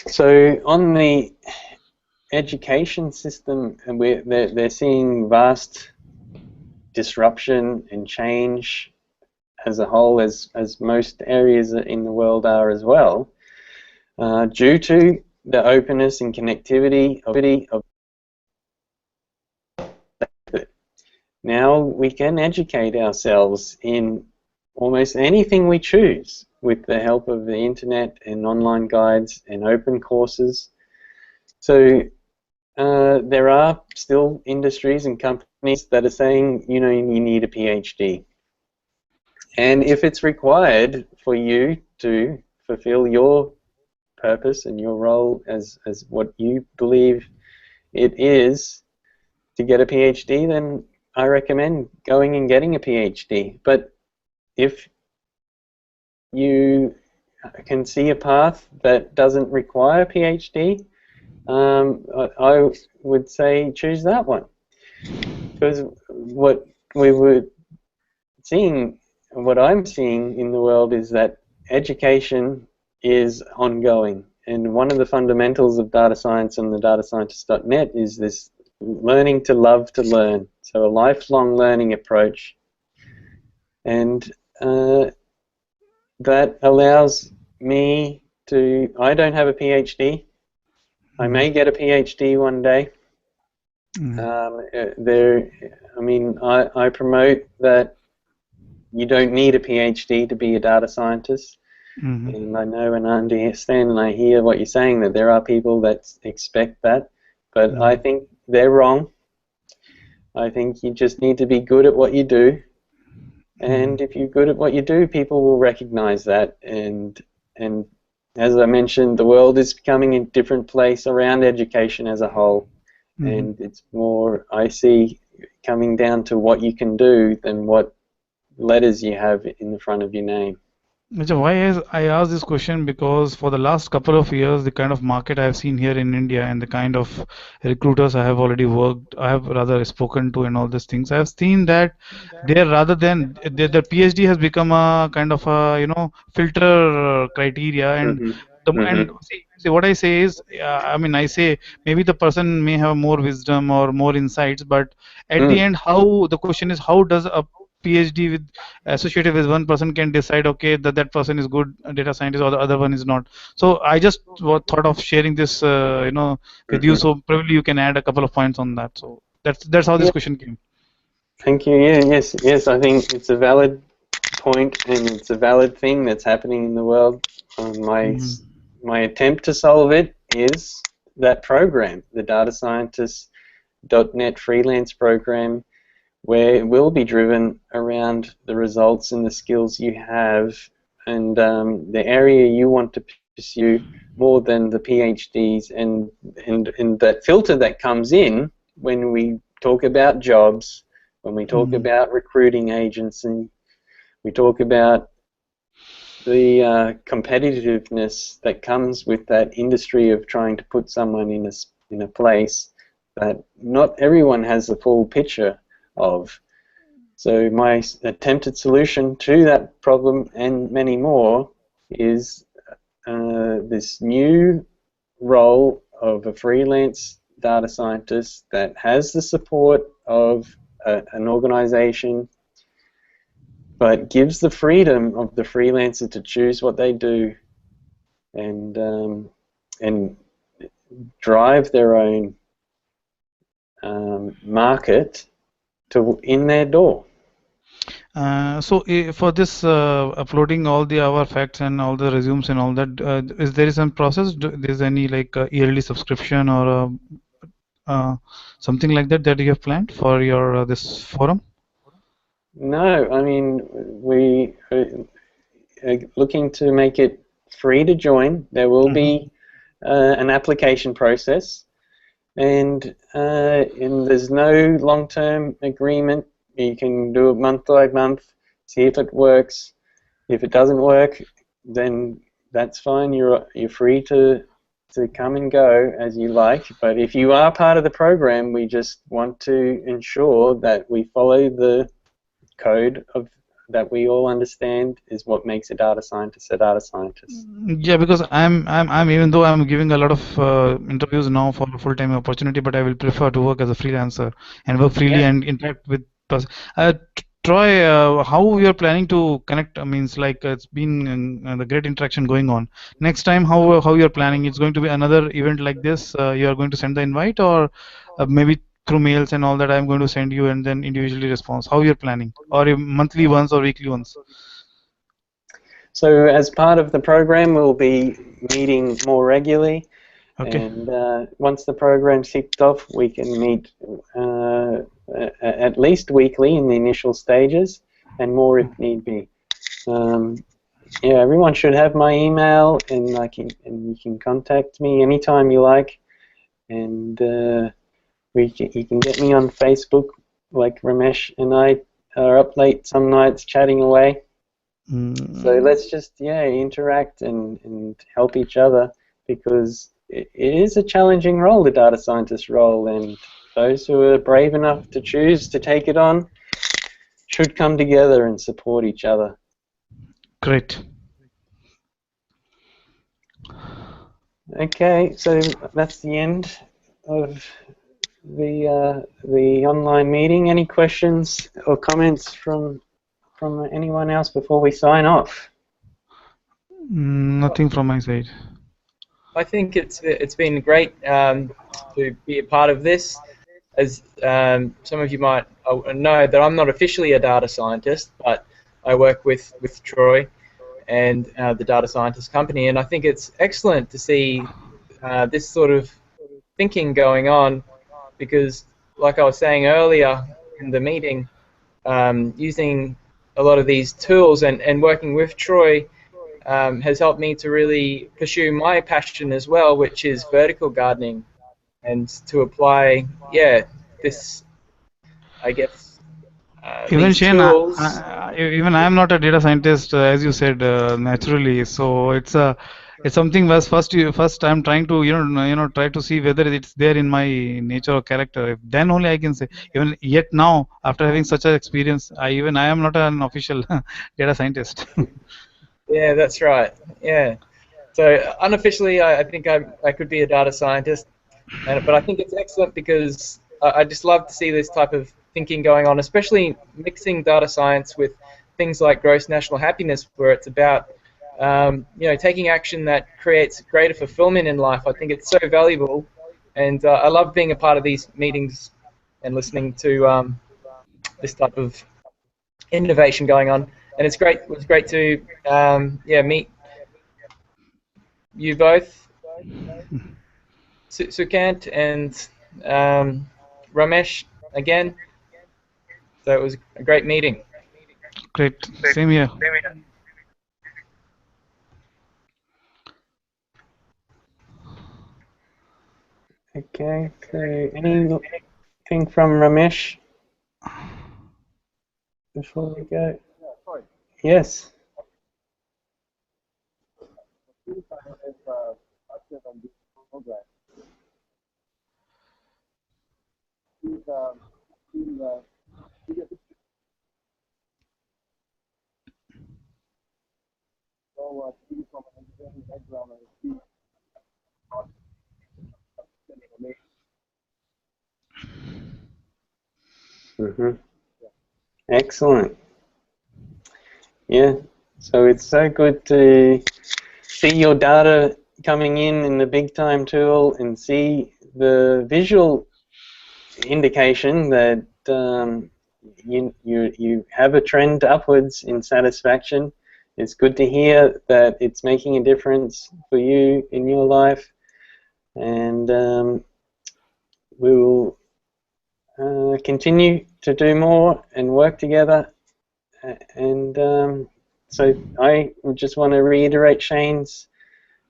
So on the education system, and they're seeing vast disruption and change as a whole, as most areas in the world are as well. due to the openness and connectivity of it. Now we can educate ourselves in almost anything we choose with the help of the internet and online guides and open courses. So there are still industries and companies that are saying, you know, you need a PhD. And if it's required for you to fulfill your purpose and your role as what you believe it is to get a PhD, then I recommend going and getting a PhD. But if you can see a path that doesn't require a PhD, I would say choose that one. Because what we were seeing, what I'm seeing in the world is that education is ongoing. And one of the fundamentals of data science and the datascientist.net is this learning to love to learn. So a lifelong learning approach. And that allows me to, I don't have a PhD. I may get a PhD one day. I promote that you don't need a PhD to be a data scientist. And I know and understand and I hear what you're saying, that there are people that expect that. But I think they're wrong. I think you just need to be good at what you do. And if you're good at what you do, people will recognize that. And as I mentioned, the world is becoming a different place around education as a whole. And it's more, I see, coming down to what you can do than what letters you have in the front of your name. Why I asked this question, because for the last couple of years, the kind of market I have seen here in India and the kind of recruiters I have already worked, I have rather spoken to and all these things, I have seen that there, rather than the PhD has become a kind of a, you know, filter criteria. And see, what I say is, I mean, I say maybe the person may have more wisdom or more insights, but at the end, how the question is, how does a PhD with associated with one person can decide, okay, that person is good data scientist or the other one is not. So I just thought of sharing this, you know, with you. So probably you can add a couple of points on that. So that's how this question came. Thank you. Yeah, yes. I think it's a valid point and it's a valid thing that's happening in the world. My attempt to solve it is that program, the datascientist.net freelance program, where it will be driven around the results and the skills you have and the area you want to pursue more than the PhDs, and that filter that comes in when we talk about jobs, when we talk about recruiting agents, and we talk about the competitiveness that comes with that industry of trying to put someone in a place that not everyone has the full picture of. So my attempted solution to that problem and many more is this new role of a freelance data scientist that has the support of an organization, but gives the freedom of the freelancer to choose what they do and drive their own market to in their door. So for this uploading all our facts and all the resumes and all that, is there some process? There's any like yearly subscription or something like that you have planned for your this forum? No, I mean, we are looking to make it free to join. There will be an application process, and there's no long-term agreement. You can do it month by month, see if it works. If it doesn't work, then that's fine. You're free to come and go as you like. But if you are part of the program, we just want to ensure that we follow the code of that we all understand is what makes a data scientist a data scientist. Yeah, because I'm even though I'm giving a lot of interviews now for a full-time opportunity, but I will prefer to work as a freelancer and work freely and interact with Troy, how you're planning to connect? Means like it's been the great interaction going on. Next time, how you're planning? It's going to be another event like this. You are going to send the invite, or maybe through mails and all that. I'm going to send you and then individually response. How you're planning, or monthly once or weekly once? So as part of the program, we'll be meeting more regularly. Okay. And once the program's kicked off, we can meet at least weekly in the initial stages, and more if need be. Yeah, everyone should have my email, and you can contact me anytime you like. And you can get me on Facebook, like Ramesh and I are up late some nights chatting away. So let's just interact and help each other, because it is a challenging role, the data scientist role, and those who are brave enough to choose to take it on should come together and support each other. Great. Okay, so that's the end of the online meeting. Any questions or comments from anyone else before we sign off? Nothing from my side. I think it's been great to be a part of this. As some of you might know, that I'm not officially a data scientist, but I work with Troy and the data scientist company, and I think it's excellent to see this sort of thinking going on, because like I was saying earlier in the meeting, using a lot of these tools and working with Troy has helped me to really pursue my passion as well, which is vertical gardening, and to apply, this, I guess, Even these Shane, tools. even I am not a data scientist, as you said, naturally. So it's something was first I'm trying to try to see whether it's there in my nature or character. If then only I can say. Even yet now, after having such an experience, I am not an official data scientist. Yeah, that's right. Yeah. So unofficially, I think I could be a data scientist, but I think it's excellent because I just love to see this type of thinking going on, especially mixing data science with things like gross national happiness, where it's about taking action that creates greater fulfillment in life. I think it's so valuable, and I love being a part of these meetings and listening to this type of innovation going on. And it's great. It was great to meet you both, Sukant and Ramesh again. So it was a great meeting. Great. Same here. Okay, so anything from Ramesh before we go? Yes. Excellent. Yeah, so it's so good to see your data coming in the big time tool and see the visual indication that you have a trend upwards in satisfaction. It's good to hear that it's making a difference for you in your life, and we will continue to do more and work together. And so I just want to reiterate Shane's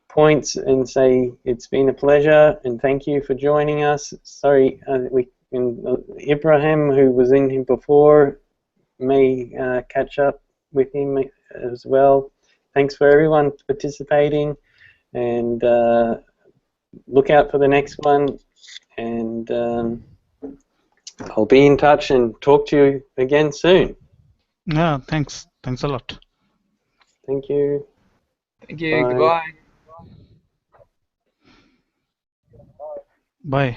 points and say it's been a pleasure and thank you for joining us. Sorry, Ibrahim, who was in him before, may catch up with him as well. Thanks for everyone participating, and look out for the next one, and I'll be in touch and talk to you again soon. Yeah, thanks a lot. Thank you. Thank you. Bye. Goodbye. Bye.